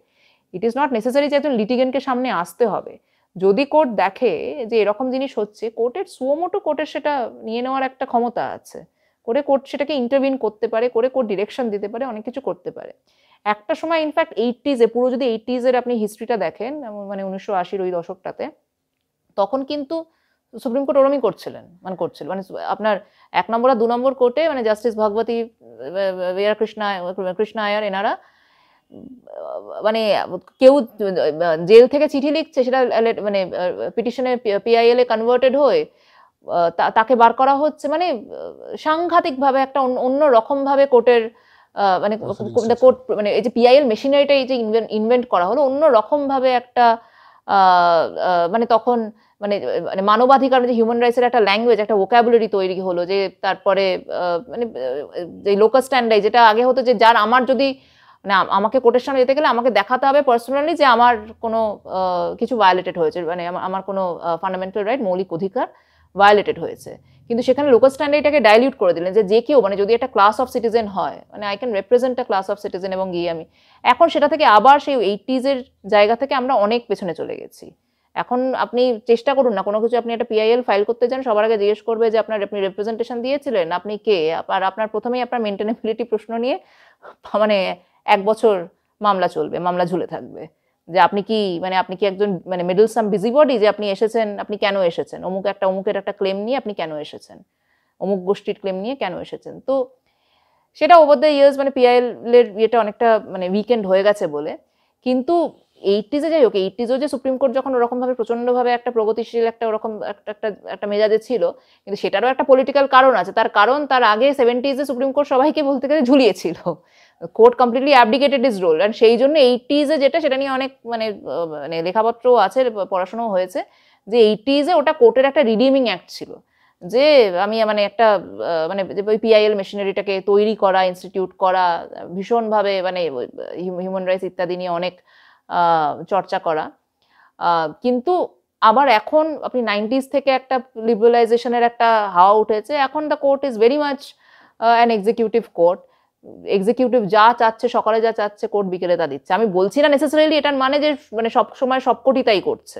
ইট ইজ নট নেসেসারি যে একজন লিটিগেন্টকে সামনে আসতে হবে। যদি কোর্ট দেখে যে এরকম জিনিস হচ্ছে, কোর্টের সুমোটো কোর্টের সেটা নিয়ে নেওয়ার একটা ক্ষমতা আছে, কোর্ট সেটাকে ইন্টারভিন করতে পারে, কোর্ট ডিরেকশন দিতে পারে, অনেক কিছু করতে পারে। একটা সময় ইনফ্যাক্ট 80s পুরো যদি 80s আপনি হিস্ট্রিটা দেখেন, মানে 1980-র ওই দশকটাতে, তখন কিন্তু সুপ্রিম কোর্ট ওরমই করছিল, মানে আপনার 1 নম্বর আর 2 নম্বর কোর্টে মানে জাস্টিস ভগবতী, কৃষ্ণা আয়ার, এনারা মানে কেউ জেল থেকে চিঠি লিখছে, সেটা মানে পিটিশনে পিআইএল এ কনভার্টেড হয়ে তাকে বার করা হচ্ছে, মানে সাংঘাতিক ভাবে একটা অন্য রকম ভাবে কোর্টের মানে কোর্ট, মানে এই যে পিআইএল মেশিনারিটা এই যে ইনভেন্ট করা হলো, অন্য রকম ভাবে একটা মানে তখন মানে মানে মানবাধিকার, যে হিউম্যান রাইটসের একটা ল্যাঙ্গুয়েজ, একটা ভোকাবুলারি তৈরি হলো, যে তারপরে মানে যে লোকাল স্ট্যান্ডার্ড, যেটা আগে হতো যে যার আমার যদি মানে আমাকে কোর্টের সামনে যেতে গেলে আমাকে দেখাতে হবে পার্সোনালি যে আমার কোনো কিছু ভায়োলেটেড হয়েছে, মানে আমার কোনো ফান্ডামেন্টাল রাইট, মৌলিক অধিকার ভায়োলেটেড হয়েছে। কিন্তু সেখানে লোকাল স্ট্যান্ডার্ডটাকে ডাইলিউট করে দিলেন, যে কেউ মানে যদি একটা ক্লাস অফ সিটিজেন হয়, মানে I can represent a class of citizen, এবং গিয়ে আমি এখন সেটা থেকে আবার সেই 80s জায়গা থেকে আমরা অনেক পেছনে চলে গেছি। এখন আপনি চেষ্টা করুন না, কোনো কিছু আপনি একটা পিআইএল ফাইল করতে যান, সবার আগে জিজ্ঞেস করবে যে আপনি রিপ্রেজেন্টেশন দিয়েছিলেন, আপনি কে, আর আপনার প্রথমেই আপনার মেনটেনেবিলিটি প্রশ্ন নিয়ে মানে 1 বছর মামলা চলবে, মামলা ঝুলে থাকবে, যে আপনি কি একজন মানে মিডল সাম বিজিবডি, যে আপনি এসেছেন, আপনি কেন এসেছেন, অমুকের একটা ক্লেম নিয়ে আপনি কেন এসেছেন, অমুক গোষ্ঠীর ক্লেম নিয়ে কেন এসেছেন। তো সেটা ওভার দ্য ইয়ার্স মানে পিআইএল এর ইয়েটা অনেকটা মানে উইকেন্ড হয়ে গেছে বলে। কিন্তু 80s যাই হোক, 80s যে সুপ্রিম কোর্ট যখন ওরকম ভাবে প্রচন্ডভাবে একটা প্রগতিশীল একটা ওরকম একটা মেজাজে ছিল, কিন্তু সেটারও একটা পলিটিক্যাল কারণ আছে। তার কারণ, তার আগে 70s সুপ্রিম কোর্ট সবাইকে বলতে গেলে ঝুলিয়েছিল, কোর্ট কমপ্লিটলি অ্যাবডিকেটেড ইজ রোল, আর সেই জন্য 80s যেটা, সেটা নিয়ে অনেক মানে মানে লেখাপত্র আছে, পড়াশোনাও হয়েছে, যে 80s ওটা কোর্টের একটা রিডিমিং অ্যাক্ট ছিল, যে আমি মানে একটা মানে ওই পিআইএল মেশিনারিটাকে তৈরি করা, ইনস্টিটিউট করা, ভীষণভাবে মানে হিউম্যান রাইটস ইত্যাদি নিয়ে অনেক চর্চা করা। কিন্তু আবার এখন আপনি 90s থেকে একটা লিবারালাইজেশনের একটা হাওয়া উঠেছে, এখন the court is very much an executive court. Executive যা চাচ্ছে, সকালে যা চাচ্ছে, কোর্ট বিকেলে তা দিচ্ছে। আমি বলছি না নেসেসারিলি এটার মানে যে মানে সব সময় সব কোর্টই তাই করছে,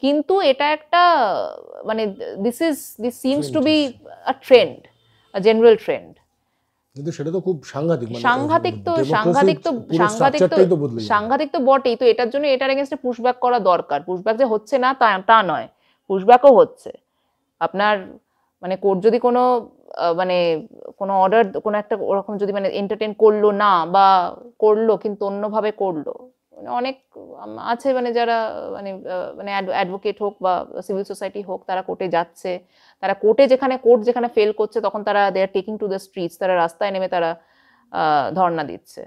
কিন্তু এটা একটা মানে this seems to be a trend, a general trend. কিন্তু সেটা তো খুব সাংঘাতিক, সাংঘাতিক তো বটেই। তো এটার জন্য এটার এগেইনস্টে পুশব্যাক করা দরকার। পুশব্যাক যে হচ্ছে না তা নয়, পুশব্যাকও হচ্ছে। আপনার মানে কোর্ট যদি কোনো মানে কোনো অর্ডার, কোনো একটা ওরকম যদি মানে এন্টারটেইন করলো না, বা করলো কিন্তু অন্যভাবে করলো, অনেক আছে মানে যারা মানে মানে অ্যাডভোকেট হোক বা সিভিল সোসাইটি হোক, তারা কোর্টে যাচ্ছে, তারা কোর্ট যেখানে ফেল করছে তখন তারা they are taking to the streets, তারা রাস্তায় নেমে তারা ধর্ণা দিচ্ছে।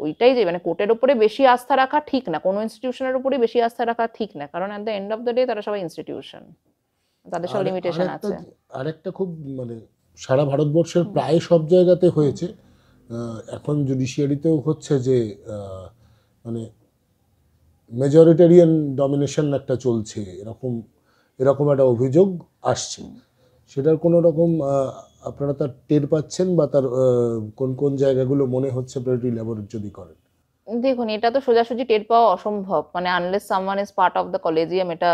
ওইটাই যে মানে কোর্টের উপরে বেশি আস্থা রাখা ঠিক না, কোনো ইনস্টিটিউশনের উপরে বেশি আস্থা রাখা ঠিক না, কারণ at the end of the day তারা সবাই ইনস্টিটিউশন, তাদের সব লিমিটেশন আছে। আরেকটা খুব মানে সারা ভারতবর্ষের প্রায় সব জায়গাতে হয়েছে, এখন জুডিশিয়ারিতেও হচ্ছে যে মানে মেজরিটেরিয়ান ডমিনেশন একটা চলছে, এরকম একটা অভিযোগ আসছে। সেটার কোনো রকম আপনারা তার টের পাচ্ছেন, বা তার কোন কোন জায়গাগুলো মনে হচ্ছে প্রায়োরিটি ল্যাবরেটরি যদি করেন? দেখুন, এটা তো সোজাসুজি টের পাওয়া অসম্ভব, মানে unless someone is part of the collegium এটা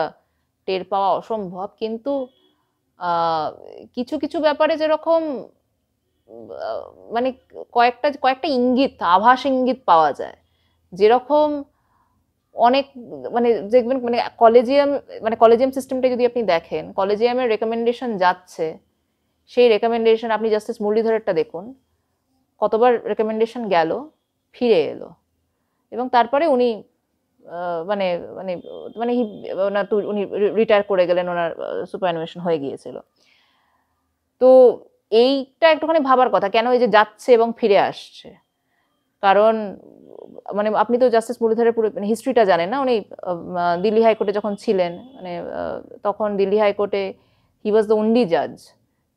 টের পাওয়া অসম্ভব। কিন্তু কিছু কিছু ব্যাপারে যেরকম মানে কয়েকটা ইঙ্গিত, আভাস ইঙ্গিত পাওয়া যায়, যেরকম অনেক মানে দেখবেন মানে কলেজিয়াম সিস্টেমটা যদি আপনি দেখেন, কলেজিয়ামের রেকমেন্ডেশন যাচ্ছে, সেই রেকমেন্ডেশন আপনি জাস্টিস মুরলীধরেরটা দেখুন, কতবার রেকমেন্ডেশন গেল, ফিরে এলো, এবং তারপরে উনি মানে মানে মানে উনি রিটায়ার করে গেলেন, ওনার সুপারঅ্যানুয়েশন হয়ে গিয়েছিল। তো এইটা একটুখানি ভাবার কথা, কেন এই যে যাচ্ছে এবং ফিরে আসছে। কারণ মানে আপনি তো জাস্টিস মুরলীধরের পুরো মানে হিস্ট্রিটা জানেন না। উনি দিল্লি হাইকোর্টে যখন ছিলেন, মানে তখন দিল্লি হাইকোর্টে হি ওয়াজ দ্য অনলি জাজ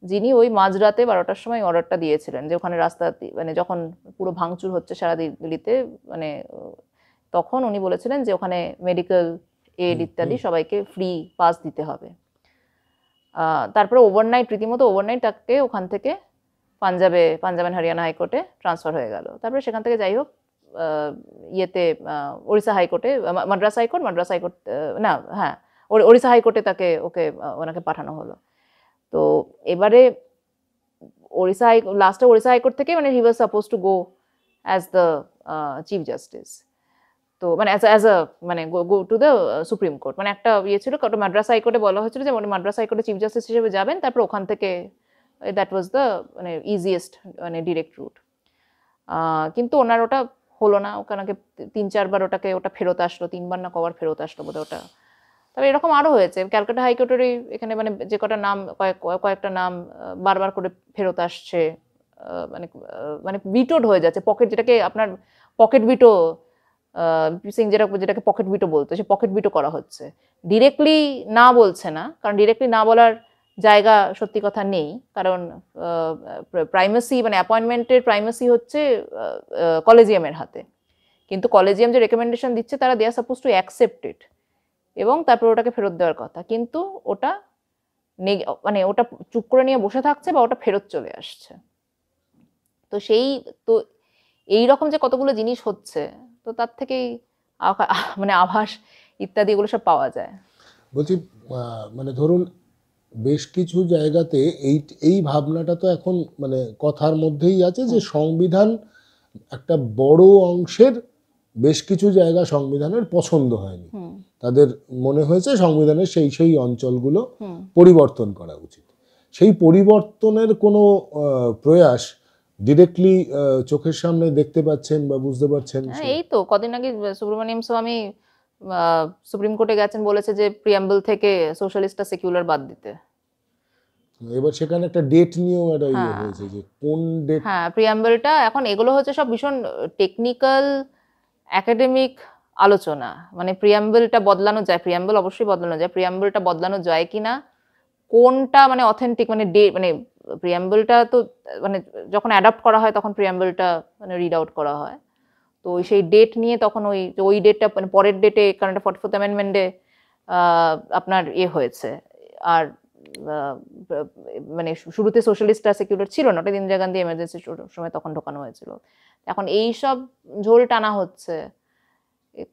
যিনি ওই মাঝরাতে 12টার সময় অর্ডারটা দিয়েছিলেন যে ওখানে রাস্তা মানে যখন পুরো ভাঙচুর হচ্ছে সারা দিল্লিতে, মানে তখন উনি বলেছিলেন যে ওখানে মেডিকেল এড ইত্যাদি সবাইকে ফ্রি পাস দিতে হবে। তারপরে রীতিমতো ওভারনাইট তাকে ওখান থেকে পাঞ্জাব অ্যান্ড হরিয়ানা হাইকোর্টে ট্রান্সফার হয়ে গেল। তারপরে সেখান থেকে যাই হোক ওড়িশা হাইকোর্টে, মাদ্রাস হাইকোর্ট না, হ্যাঁ, ওড়িশা হাইকোর্টে ওনাকে পাঠানো হলো। তো এবারে ওড়িশা হাইকোর্ট থেকে মানে he was suppose to go as the chief justice, তো মানে অ্যাজ আ মানে go to the supreme court, মানে একটা ছিল, মাদ্রাস হাইকোর্টে বলা হয়েছিল যে মানে মাদ্রাস হাইকোর্টে চিফ জাস্টিস হিসেবে যাবেন, তারপর ওখান থেকে দ্যাট ওয়াজ দ্য মানে ইজিয়েস্ট মানে ডিরেক্ট রুট। কিন্তু ওনার ওটা হলো না, ওখানে 3-4 বার ওটা ফেরত আসলো, 3 বার না কবার ফেরত আসলো বোধহয় ওটা। তবে এরকম আরও হয়েছে, ক্যালকাটা হাইকোর্টেরই এখানে মানে যে কটা নাম কয়েকটা নাম বারবার করে ফেরত আসছে, মানে মানে ভিটোড হয়ে যাচ্ছে, যেটাকে আপনার পকেট ভিটো সিং যেটাকে পকেট ভিটো বলতো, সে পকেট ভিটো করা হচ্ছে। ডিরেক্টলি না বলছে না, কারণ ডিরেক্টলি না বলার জায়গা সত্যি কথা নেই, কারণ প্রাইমেসি মানে অ্যাপয়েন্টমেন্টের প্রাইমেসি হচ্ছে কলেজিয়ামের হাতে। কিন্তু কলেজিয়াম যে রেকমেন্ডেশন দিচ্ছে তারা they are suppose to accept it, এবং তারপর ওটাকে ফেরত দেওয়ার কথা, কিন্তু ওটা মানে ওটা চুপ করে নিয়ে বসে থাকছে বা ওটা ফেরত চলে আসছে। তো এই রকম যে কতগুলো জিনিস হচ্ছে, তো তার থেকেই মানে আভাস ইত্যাদি এগুলো সব পাওয়া যায়। বলছি মানে ধরুন বেশ কিছু জায়গাতে এই ভাবনাটা তো এখন মানে কথার মধ্যেই আছে যে সংবিধান একটা বড় অংশের বেশ কিছু জায়গা সংবিধানের পছন্দ হয়নি, তাদের মনে হয়েছে সংবিধানের সেই অঞ্চলগুলো পরিবর্তন করা উচিত। সেই পরিবর্তনের কোনো প্রয়াস ডিরেক্টলি চোখের সামনে দেখতে পাচ্ছেন বা বুঝতে পারছেন? এই তো কদিন আগে সুব্রমণিয়াম স্বামী সুপ্রিম কোর্টে গেছেন, বলেছে যে প্রিয়াম্বল থেকে সোশ্যালিস্টটা সেকুলার বাদ দিতে। এবার সেখানে একটা ডেট নিয়েও একটা ইয়ে হয়েছে যে কোন ডেট। হ্যাঁ, প্রিয়াম্বলটা এখন এগুলো হচ্ছে সব ভীষণ টেকনিক্যাল একাডেমিক আলোচনা, মানে প্রিয়াম্বলটা বদলানো যায়, প্রিয়াম্বল অবশ্যই বদলানো যায়, প্রিয়াম্বলটা বদলানো যায় কিনা, কোনটা মানে অথেন্টিক, মানে মানে প্রিয়াম্বলটা তো মানে যখন অ্যাডাপ্ট করা হয় তখন প্রিয়াম্বলটা মানে রিড আউট করা হয়, তো সেই ডেট নিয়ে তখন ওই ডেটটা মানে পরের ডেটে, কারণ এটা 44th অ্যামেন্ডমেন্টে আপনার হয়েছে। আর মানে শুরুতে সোশ্যালিস্ট আর সেকুলার ছিল না, ওটা ইন্দিরা গান্ধী এমার্জেন্সি সময় তখন ঢোকানো হয়েছিল। এখন এই সব ঝোল টানা হচ্ছে,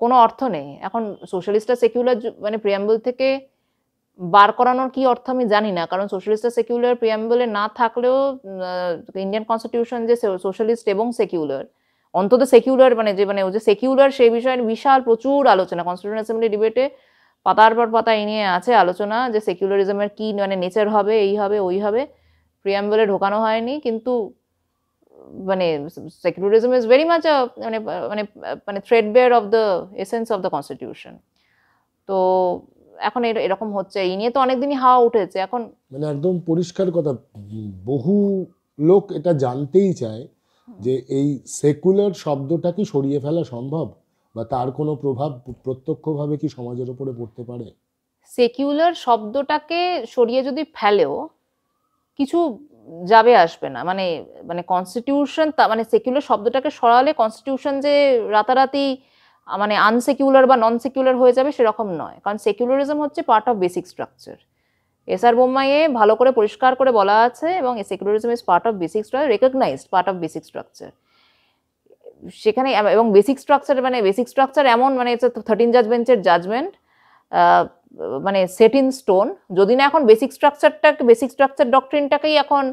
কোনো অর্থ নেই। এখন সোশ্যালিস্ট আর সেকুলার মানে প্রিয়াম্বল থেকে বার করানোর কি অর্থ আমি জানি না, কারণ সোশ্যালিস্ট আর সেকুলার প্রিয়াম্বলে না থাকলেও ইন্ডিয়ান কনস্টিটিউশন যে সোশ্যালিস্ট এবং সেকুলার, অন্তত সেকুলার মানে ও যে সেকুলার সেই বিষয়ে বিশাল প্রচুর আলোচনা, কনস্টিটিউশন অ্যাসেম্বলি ডিবেটে পাতার পর পাতা এই নিয়ে আছে আলোচনা যে সেকুলারিজমের কি মানে নেচার হবে, এই হবে ওই হবে, প্রিয়াম্বলে ঢোকানো হয়নি। কিন্তু মানে সেকুলারিজম ইজ ভেরি মাচ মানে মানে মানে threadbare of the essence of the constitution. তো এখন এরকম হচ্ছে, এই নিয়ে তো অনেকদিনই হাওয়া উঠেছে। এখন মানে একদম পরিষ্কার কথা, বহু লোক এটা জানতেই চায় যে এই সেকুলার শব্দটা কি সরিয়ে ফেলা সম্ভব, বা তার কোনো প্রভাব প্রত্যক্ষভাবে কি সমাজের উপরে পড়তে পারে? সেকুলার শব্দটাকে সরিয়ে যদি ফেলেও কিছু যাবে আসবে না, মানে মানে কনস্টিটিউশন, মানে সেকুলার শব্দটাকে সরালে কনস্টিটিউশন যে রাতারাতি মানে আনসেকুলার বা নন সেকুলার হয়ে যাবে সেরকম নয়, কারণ সেকুলারিজম হচ্ছে part of basic structure. SR বোম্মাইয়ে ভালো করে পরিষ্কার করে বলা আছে, এবং secularism is part of basic structure, recognised part of basic structure সেখানে। এবং বেসিক স্ট্রাকচার মানে বেসিক স্ট্রাকচার এমন মানে 13 জাজ বেঞ্চের জাজমেন্ট, মানে সেট ইন স্টোন। যদি না এখন বেসিক স্ট্রাকচার ডক্ট্রিনটাকেই এখন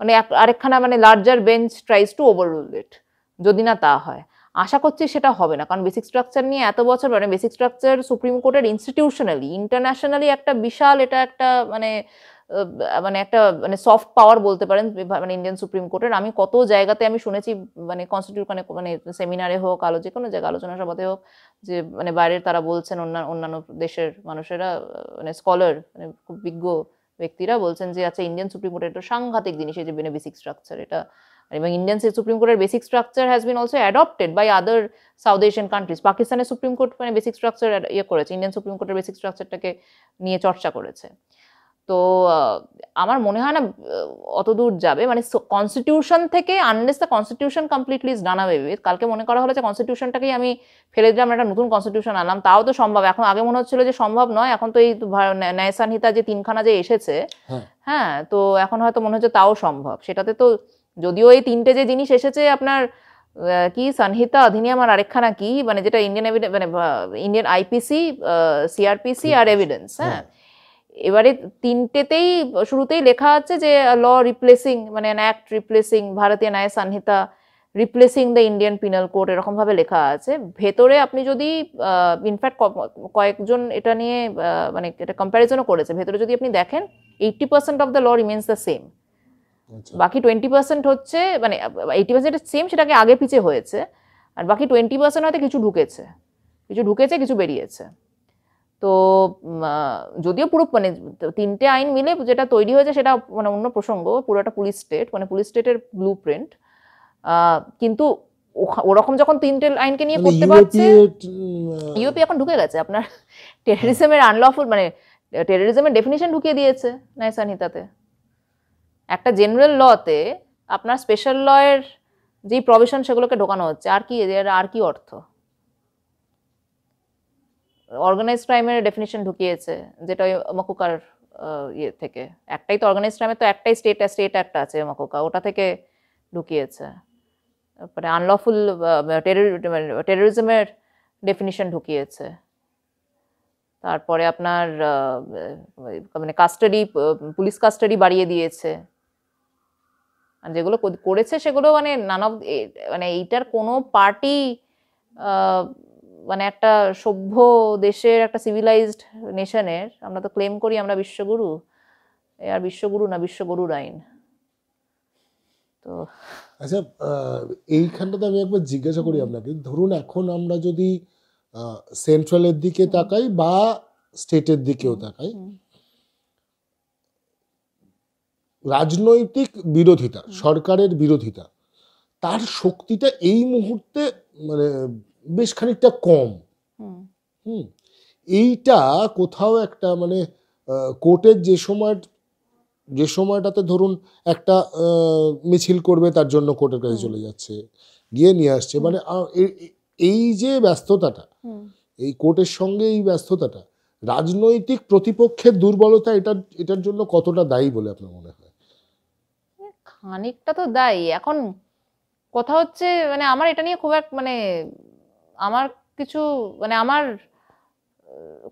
মানে আরেকখানা মানে larger bench tries to overrule it, যদি না তা হয়। আশা করছি সেটা হবে না, কারণ বেসিক স্ট্রাকচার নিয়ে এত বছর, মানে বেসিক স্ট্রাকচার সুপ্রিম কোর্টের ইনস্টিটিউশনালি ইন্টারন্যাশনালি একটা বিশাল, এটা একটা মানে মানে একটা মানে সফট পাওয়ার বলতে পারেন, মানে ইন্ডিয়ান সুপ্রিম কোর্টের। আমি কত জায়গাতে আমি শুনেছি, মানে মানে সেমিনারে হোক, যে কোনো জায়গায় আলোচনা সভাতে হোক, যে মানে বাইরের তারা বলছেন, অন্যান্য দেশের মানুষেরা, মানে স্কলার, মানে খুব বিজ্ঞ ব্যক্তিরা বলছেন যে আচ্ছা ইন্ডিয়ান সুপ্রিম কোর্টের একটা সাংঘাতিক জিনিস এই যে বেসিক স্ট্রাকচার এটা। এবং ইন্ডিয়ান সুপ্রিম কোর্টের basic structure has been also adopted by other South Asian countries. পাকিস্তানের সুপ্রিম কোর্ট মানে বেসিক স্ট্রাকচার ইয়ে করেছে, ইন্ডিয়ান সুপ্রিম কোর্টের বেসিক স্ট্রাকচারটাকে নিয়ে চর্চা করেছে। তো আমার মনে হয় না অত দূর যাবে, মানে কনস্টিটিউশন থেকে, unless the constitution completely is done away with. কালকে মনে করা হলো যে কনস্টিটিউশনটাকেই আমি ফেলে দিলাম, একটা নতুন কনস্টিটিউশন আনলাম, তাও তো সম্ভব। এখন আগে মনে হচ্ছিল যে সম্ভব নয়, এখন তো এই ন্যায় সংহিতা যে 3খানা যে এসেছে, হ্যাঁ, তো এখন হয়তো মনে হচ্ছে তাও সম্ভব। সেটাতে তো যদিও এই 3টে যে জিনিস এসেছে আপনার, কি সংহিতা, অধিনিয়ম আর আরেকখানা কি, মানে যেটা ইন্ডিয়ান মানে ইন্ডিয়ান আইপিসি, সিআরপিসি আর এভিডেন্স, হ্যাঁ, এবারে 3টেতেই শুরুতেই লেখা আছে যে ল রিপ্লেসিং, মানে an act replacing Bharatiya Nyaya Sanhita, replacing the Indian penal code, এরকম ভাবে লেখা আছে। ভেতরে আপনি যদি ইনফ্যাক্ট কয়েকজন এটা নিয়ে মানে এটা কম্প্যারিজনও করেছে, ভেতরে যদি আপনি দেখেন 80% of the law remains the same, বাকি 20% হচ্ছে মানে 80% সেম, সেটাকে আগে পিছে হয়েছে, আর বাকি 20% হয়তো কিছু ঢুকেছে কিছু বেরিয়েছে। তো যদিও পুরো মানে 3টে আইন মিলে যেটা তৈরি হয়েছে সেটা মানে অন্য প্রসঙ্গ, পুরোটা পুলিশ স্টেট, মানে পুলিশ স্টেটের ব্লু প্রিন্ট, কিন্তু ওরকম যখন 3টে আইনকে নিয়ে করতে পারছে, ইউপি এখন ঢুকে গেছে আপনার টেররিজমের আনলফুল, মানে টেররিজমের ডেফিনিশন ঢুকিয়ে দিয়েছে ন্যায় সংহিতাতে। একটা জেনারেল লতে আপনার স্পেশাল লয়ের যেই প্রভিশন সেগুলোকে ঢোকানো হচ্ছে, আর কি অর্থ? অর্গানাইজড ক্রাইমের ডেফিনিশন ঢুকিয়েছে, যেটা ওই মকুকার ইয়ে থেকে, একটাই তো অর্গানাইজড ক্রাইমের তো একটাই স্টেট অ্যাক্ট আছে মকুকা, ওটা থেকে ঢুকিয়েছে। তারপরে আনলফুল টেররিজমের ডেফিনিশন ঢুকিয়েছে। তারপরে আপনার মানে কাস্টাডি, পুলিশ কাস্টাডি বাড়িয়ে দিয়েছে, আর যেগুলো করেছে সেগুলো মানে মানে এইটার কোনো পার্টি, মানে একটা সভ্য দেশের, একটা সিভিলাইজড নেশনের, আমরা তো ক্লেম করি আমরা বিশ্বগুরু, আর বিশ্বগুরু না, বিশ্বগুরুর আইন। তো আচ্ছা, এইখানটাতে আমি একবার জিজ্ঞাসা করি আপনাকে, ধরুন এখন আমরা যদি সেন্ট্রালের দিকে তাকাই বা স্টেটের দিকেও তাকাই, রাজনৈতিক বিরোধিতা, সরকারের বিরোধিতা, তার শক্তিটা এই মুহূর্তে মানে বেশ খানিকটা কম। এইটা কোথাও একটা মানে কোর্টের যে সময়টাতে ধরুন একটা মিছিল করবে, তার জন্য কোর্টের কাছে চলে যাচ্ছে, গিয়ে নিয়ে আসছে, মানে এই যে ব্যস্ততাটা, এই কোর্টের সঙ্গে এই ব্যস্ততাটা, রাজনৈতিক প্রতিপক্ষের দুর্বলতা এটার জন্য কতটা দায়ী বলে আপনার মনে হয়? খানিকটা তো দায়ী। এখন কথা হচ্ছে মানে আমার এটা নিয়ে খুব মানে আমার কিছু মানে আমার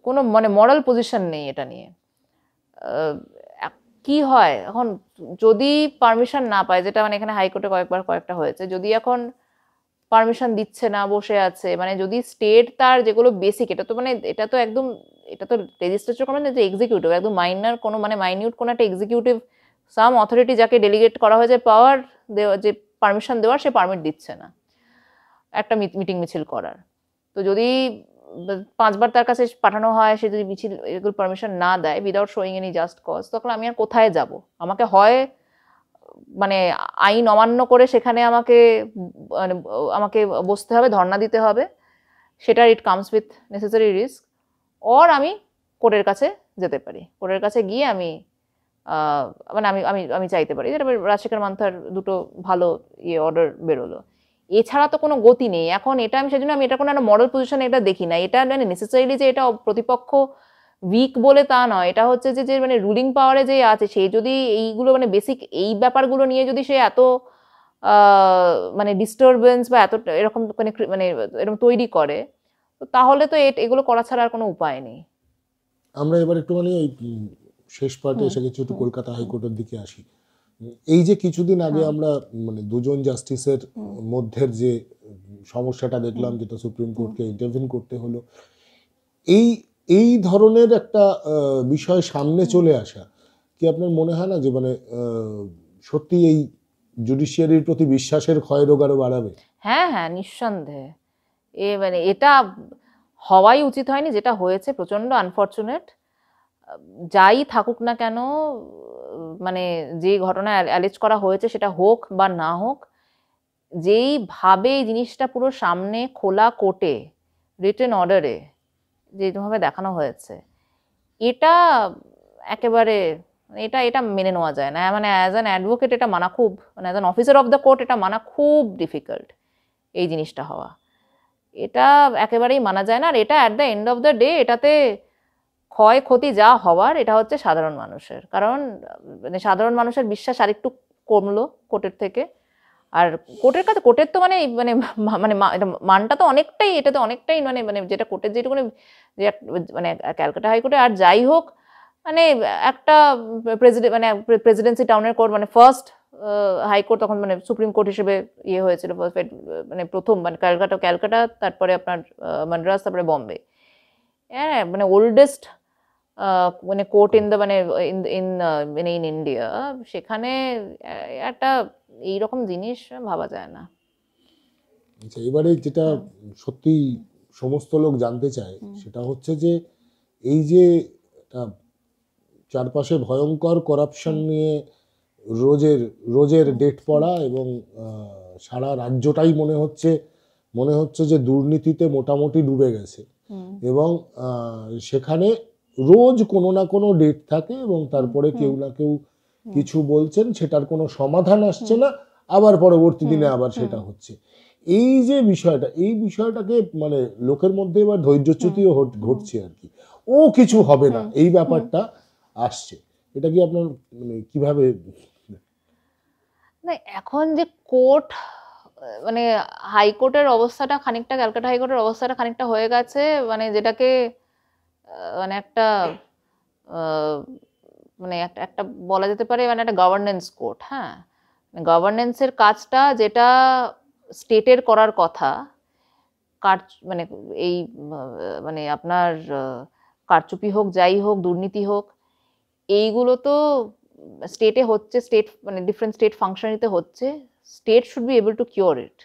কোনো মানে মরাল পজিশন নেই এটা নিয়ে। কি হয় এখন, যদি পারমিশন না পায়, যেটা মানে এখানে হাইকোর্টে কয়েকটা হয়েছে, যদি এখন পারমিশন দিচ্ছে না, বসে আছে, মানে যদি স্টেট তার যেগুলো বেসিক, এটা তো মানে এটা তো লেজিসলেচার মানে যে এক্সিকিউটিভ, একদম মাইনার কোনো মানে মাইনিউট কোনো একটা এক্সিকিউটিভ সাম অথরিটি যাকে ডেলিগেট করা হয়েছে পাওয়ার, যে পারমিশন দেওয়ার সে পারমিট দিচ্ছে না একটা মিটিং মিছিল করার। তো যদি 5 বার তার কাছে পাঠানো হয়, সে যদি মিছিল এগুলো পারমিশন না দেয় without showing any just cause, তখন আমি আর কোথায় যাব? আমাকে হয় মানে আইন অমান্য করে সেখানে আমাকে মানে আমাকে বসতে হবে, ধর্ণা দিতে হবে, সেটার it comes with necessary risk, or আমি কোর্টের কাছে যেতে পারি, কোর্টের কাছে গিয়ে আমি মানে আমি আমি আমি চাইতে পারি। যেটা রাজশেখর মান্থার দুটো ভালো অর্ডার বেরোলো। এছাড়া তো কোনো গতি নেই এখন। এটা আমি সেজন্য আমি এটা কোনো একটা মডেল পজিশনে এটা দেখি না। এটা মানে নেসেসারিলি যে এটা প্রতিপক্ষ উইক বলে তা নয়, এটা হচ্ছে যে মানে রুলিং পাওয়ারে যে আছে সে যদি এইগুলো মানে বেসিক এই ব্যাপারগুলো নিয়ে যদি সে এত মানে ডিস্টারবেন্স বা এত এরকম মানে এরকম তৈরি করে, তো তাহলে তো এগুলো করা ছাড়া আর কোনো উপায় নেই। আমরা এবার একটুখানি এই শেষ পার্টে এসে গেছি, একটু কলকাতা হাইকোর্টের দিকে আসি। এই যে কিছুদিন আগে আমরা মানে দুজন জাস্টিসের মধ্যের যে সমস্যাটা দেখলাম, যেটা সুপ্রিম কোর্টকে ইন্টারভিউ করতে হলো, এই ধরনের একটা বিষয় সামনে চলে আসা কি আপনার মনে হয় না যে মানে সত্যি এই জুডিশিয়ারির প্রতি বিশ্বাসের ক্ষয়রোগ আরো বাড়াবে? হ্যাঁ হ্যাঁ, নিঃসন্দেহে। মানে এটা হওয়াই উচিত হয়নি, যেটা হয়েছে প্রচন্ড আনফর্চুনেট। যাই থাকুক না কেন, মানে যে ঘটনা অ্যালেজ করা হয়েছে সেটা হোক বা না হোক, যেইভাবে এই জিনিসটা পুরো সামনে খোলা কোর্টে রিটেন অর্ডারে যেভাবে দেখানো হয়েছে, এটা একেবারে এটা এটা মেনে নেওয়া যায় না। মানে অ্যাজ অ্যান অ্যাডভোকেট এটা মানা খুব, মানে as an officer of the court এটা মানা খুব ডিফিকাল্ট। এই জিনিসটা হওয়া এটা একেবারেই মানা যায় না। আর এটা at the end of the day এটাতে ক্ষয়ক্ষতি যা হওয়ার এটা হচ্ছে সাধারণ মানুষের। কারণ মানে সাধারণ মানুষের বিশ্বাস আরেকটু কমলো কোর্টের থেকে। আর কোর্টের কাছে কোর্টের তো মানে মানে মানে এটা মানটা তো অনেকটাই, এটা তো অনেকটাই মানে মানে যেটা কোর্টের যেটুকু যে মানে ক্যালকাটা হাইকোর্টে আর যাই হোক, মানে একটা মানে প্রেসিডেন্সি টাউনের কোর্ট, মানে ফার্স্ট হাইকোর্ট তখন মানে সুপ্রিম কোর্ট হিসেবে হয়েছিল, মানে প্রথম মানে ক্যালকাটা, তারপরে আপনার মাদ্রাজ, তারপরে বম্বে। হ্যাঁ, মানে ওল্ডেস্ট মানে কোর্ট ইন দ্য মানে ইন ইন্ডিয়া, সেখানে একটা এইরকম জিনিস ভাবা যায় না। আচ্ছা, এবারে যেটা সত্যি সমস্ত লোক জানতে চায় সেটা হচ্ছে যে এই যে চারপাশে ভয়ঙ্কর করাপশন নিয়ে রোজের ডেট পড়া, এবং সারা রাজ্যটাই মনে হচ্ছে যে দুর্নীতিতে মোটামুটি ডুবে গেছে, এবং সেখানে রোজ কোনো না কোনো ডেট থাকে, এবং তারপরে কেউ না কেউ কিছু বলছেন, সেটার কোনো সমাধান আসছে না, আবার পরবর্তী দিনে আবার সেটা হচ্ছে। এই যে বিষয়টা, এই বিষয়টাকে মানে লোকের মধ্যে এবার ধৈর্যচ্যুতিও ঘটছে আর কি, ও কিছু হবে না এই ব্যাপারটা আসছে। এটা কি আপনার মানে কিভাবে? না, এখন যে কোর্ট মানে হাইকোর্টের অবস্থাটা খানিকটা, ক্যালকাটা হাইকোর্টের অবস্থাটা খানিকটা হয়ে গেছে মানে যেটাকে মানে একটা মানে একটা বলা যেতে পারে মানে একটা গভর্নেন্স কোর্ট। হ্যাঁ, গভর্নেন্সের কাজটা যেটা স্টেটের করার কথা, মানে এই মানে আপনার কারচুপি হোক, যাই হোক, দুর্নীতি হোক, এইগুলো তো স্টেটে হচ্ছে, স্টেট মানে ডিফারেন্ট স্টেট ফাংশনিতে হচ্ছে, state should be able to cure it.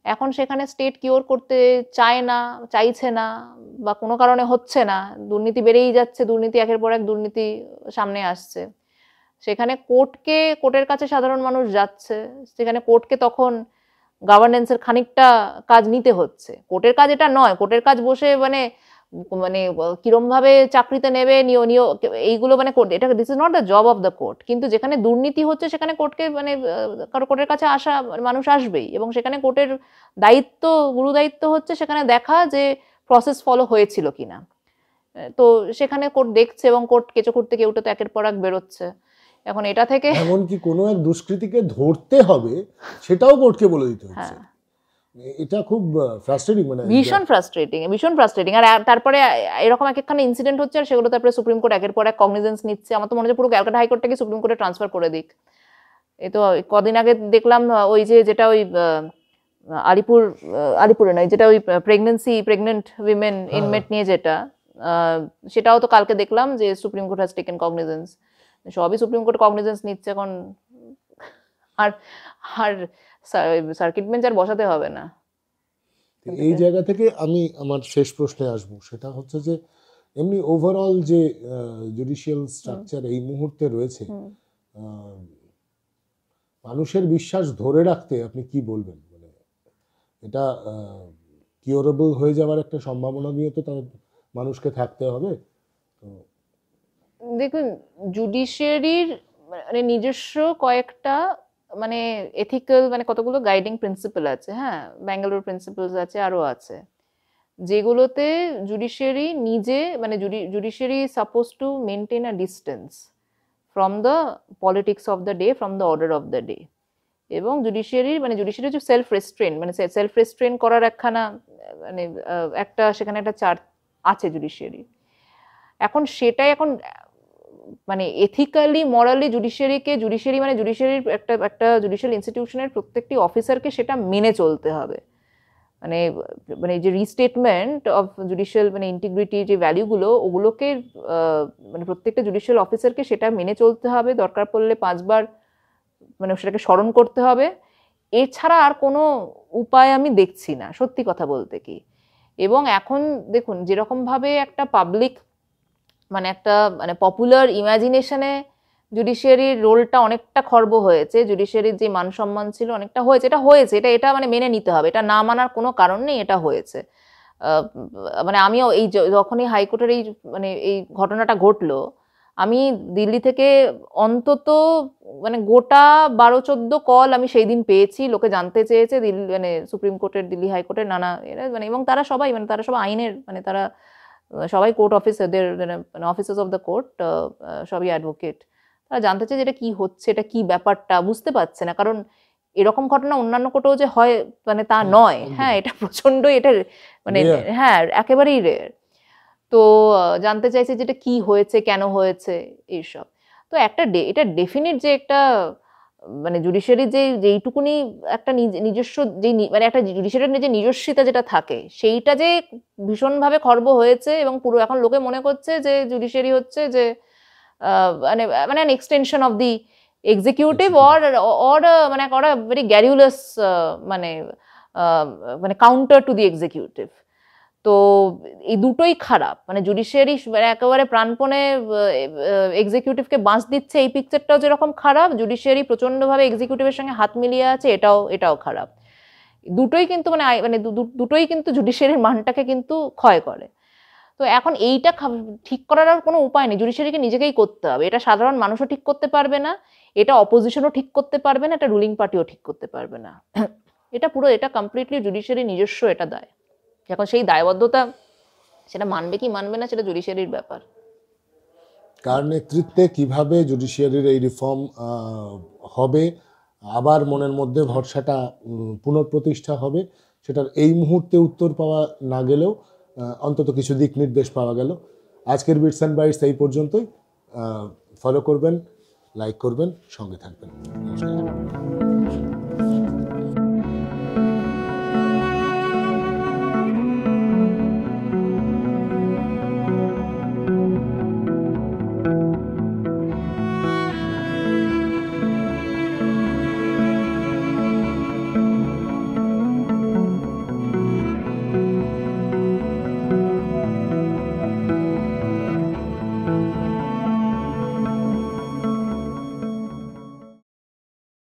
এখন সেখানে স্টেট কিওর করতে চায় না, চাইছে না, বা কোনো কারণে হচ্ছে না, দুর্নীতি বেড়েই যাচ্ছে, দুর্নীতি একের পর এক দুর্নীতি সামনে আসছে। সেখানে কোর্টের কাছে সাধারণ মানুষ যাচ্ছে, সেখানে কোর্টকে তখন গভর্নেন্সের খানিকটা কাজ নিতে হচ্ছে। কোর্টের কাজ এটা নয়, কোর্টের কাজ বসে মানে মানে কিরম ভাবে চাকরিতে নেবে এইগুলো মানে এটা this is not the job of the court. কিন্তু যেখানে দুর্নীতি হচ্ছে সেখানে কোর্টকে মানে কোর্টের কাছে আসা মানুষ আসবেই, এবং সেখানে কোর্টের দায়িত্ব, গুরু দায়িত্ব হচ্ছে সেখানে দেখা যে প্রসেস ফলো হয়েছিল কিনা। তো সেখানে কোর্ট দেখছে, এবং কোর্ট কেঁচো করতে কেউটা তো একের পর এক বেরোচ্ছে। এখন এটা থেকে এমনকি কোনো এক দুষ্কৃতীকে ধরতে হবে সেটাও কোর্টকে বলে দিতে হচ্ছে। এটা খুব ফ্রাস্ট্রেটিং, মানে ভীষণ ফ্রাস্ট্রেটিং। আর তারপরে এরকম এক একখানা ইনসিডেন্ট হচ্ছে, আর সেগুলো তারপরে সুপ্রিম কোর্ট একের পর এক কগনিজেন্স নিচ্ছে। আমার তো মনে হচ্ছে পুরো ক্যালকাটা হাইকোর্টটাকে সুপ্রিম কোর্টে ট্রান্সফার করে দিক। এই তো কদিন আগে দেখলাম ওই যেটা ওই আলিপুরে নয়, যেটা ওই প্রেগনেন্ট উইমেন ইনমেট নিয়ে যেটা, সেটাও তো কালকে দেখলাম যে supreme court has taken cognisance. সবই সুপ্রিম কোর্ট কগনিজেন্স নিচ্ছে। এখন আর আর সার্কিট বেঞ্চ আর বসাতে হবে না। এই জায়গা থেকে আমি আমার শেষ প্রশ্নে আসবো, সেটা হচ্ছে যে এমনি ওভারঅল যে জুডিশিয়াল স্ট্রাকচার এই মুহূর্তে রয়েছে, মানুষের বিশ্বাস ধরে রাখতে আপনি কি বলবেন? মানে এটা কিউরেবল হয়ে যাওয়ার একটা সম্ভাবনা নিয়ে তো তার মানুষকে থাকতে হবে। তো দেখুন, জুডিশিয়ারির মানে নিজস্ব কয়েকটা মানে এথিক্যাল মানে কতগুলো গাইডিং প্রিন্সিপাল আছে, হ্যাঁ, ব্যাঙ্গালোর প্রিন্সিপালস আছে, আরো আছে, যেগুলোতে জুডিশিয়ারি নিজে মানে judiciary suppose to maintain a distance from the politics of the day, from the order of the day. এবং জুডিশিয়ারি যে সেলফ রেস্ট্রেন, মানে সেলফ রেস্ট্রেন করার একখানা মানে একটা সেখানে একটা চার্ট আছে জুডিশিয়ারি। এখন সেটাই এখন মানে এথিক্যালি মরালি জুডিশিয়ারি মানে জুডিশিয়ারির একটা জুডিশিয়াল ইনস্টিটিউশনের প্রত্যেকটি অফিসারকে সেটা মেনে চলতে হবে। মানে মানে যে রিস্টেটমেন্ট অফ জুডিশিয়াল মানে ইন্টিগ্রিটি যে ভ্যালুগুলো, ওগুলোকে মানে প্রত্যেকটা জুডিশিয়াল অফিসারকে সেটা মেনে চলতে হবে, দরকার পড়লে 5 বার মানে সেটাকে স্মরণ করতে হবে। এছাড়া আর কোনো উপায় আমি দেখছি না, সত্যি কথা বলতে কি। এবং এখন দেখুন যেরকম ভাবে একটা পাবলিক মানে একটা মানে পপুলার ইমাজিনেশনে জুডিশিয়ারির রোলটা অনেকটা খর্ব হয়েছে, জুডিশিয়ারির যে মান সম্মান ছিল অনেকটা হয়েছে, এটা মানে মেনে নিতে হবে, এটা না মানার কোনো কারণ নেই, এটা হয়েছে। মানে আমিও এই যখনই হাইকোর্টের এই মানে এই ঘটনাটা ঘটলো, আমি দিল্লি থেকে অন্তত মানে গোটা 12-14 কল আমি সেই দিন পেয়েছি, লোকে জানতে চেয়েছে দিল্লি মানে সুপ্রিম কোর্টের, দিল্লি হাইকোর্টের নানা এরা মানে, এবং তারা সবাই আইনের মানে তারা সবাই কোর্ট অফিসারদের মানে অফিসার্স অফ দ্য কোর্ট, সবই অ্যাডভোকেট, তারা জানতে চায় যে এটা কি হচ্ছে, এটা কি ব্যাপারটা বুঝতে পারছে না। কারণ এরকম ঘটনা অন্যান্য কোর্টেও যে হয় মানে তা নয়, হ্যাঁ, এটা প্রচন্ড, এটা মানে হ্যাঁ একেবারেই রেয়ার। তো জানতে চাইছে যেটা কি হয়েছে, কেন হয়েছে, এইসব। তো এটা ডেফিনিট যে একটা মানে জুডিশিয়ারি যেইটুকুনি একটা নিজস্ব যে মানে একটা জুডিশিয়ারির যে নিজস্বতা যেটা থাকে, সেইটা যে ভীষণভাবে খর্ব হয়েছে। এবং পুরো এখন লোকে মনে করছে যে জুডিশিয়ারি হচ্ছে যে মানে মানে an extension of the executive or মানে ওরা ভেরি গ্যারিউলাস মানে মানে কাউন্টার টু দি এক্সিকিউটিভ। তো এই দুটোই খারাপ, মানে জুডিশিয়ারি একেবারে প্রাণপণে এক্সিকিউটিভকে বাঁশ দিচ্ছে, এই পিকচারটাও যেরকম খারাপ, জুডিশিয়ারি প্রচন্ডভাবে এক্সিকিউটিভের সঙ্গে হাত মিলিয়ে আছে, এটাও খারাপ। দুটোই কিন্তু মানে মানে দুটোই কিন্তু জুডিশিয়ারির মানটাকে কিন্তু ক্ষয় করে। তো এখন এইটা ঠিক করার আর কোনো উপায় নেই, জুডিশিয়ারিকে নিজেকেই করতে হবে। এটা সাধারণ মানুষও ঠিক করতে পারবে না, এটা অপোজিশনও ঠিক করতে পারবে না, এটা রুলিং পার্টিও ঠিক করতে পারবে না। এটা কমপ্লিটলি জুডিশিয়ারি নিজস্ব এটা দায়। এখন সেই দায়বদ্ধতা সেটা মানবে কি মানবে না সেটা জুডিশিয়ারির ব্যাপার। কার নেতৃত্বে কিভাবে জুডিশিয়ারির এই রিফর্ম হবে, আবার মনের মধ্যে ভরসাটা পুনঃপ্রতিষ্ঠা হবে, সেটার এই মুহূর্তে উত্তর পাওয়া না গেলেও অন্তত কিছু দিক নির্দেশ পাওয়া গেল। আজকের বিটস অ্যান্ড বাইটস এই পর্যন্তই। ফলো করবেন, লাইক করবেন, সঙ্গে থাকবেন। নমস্কার।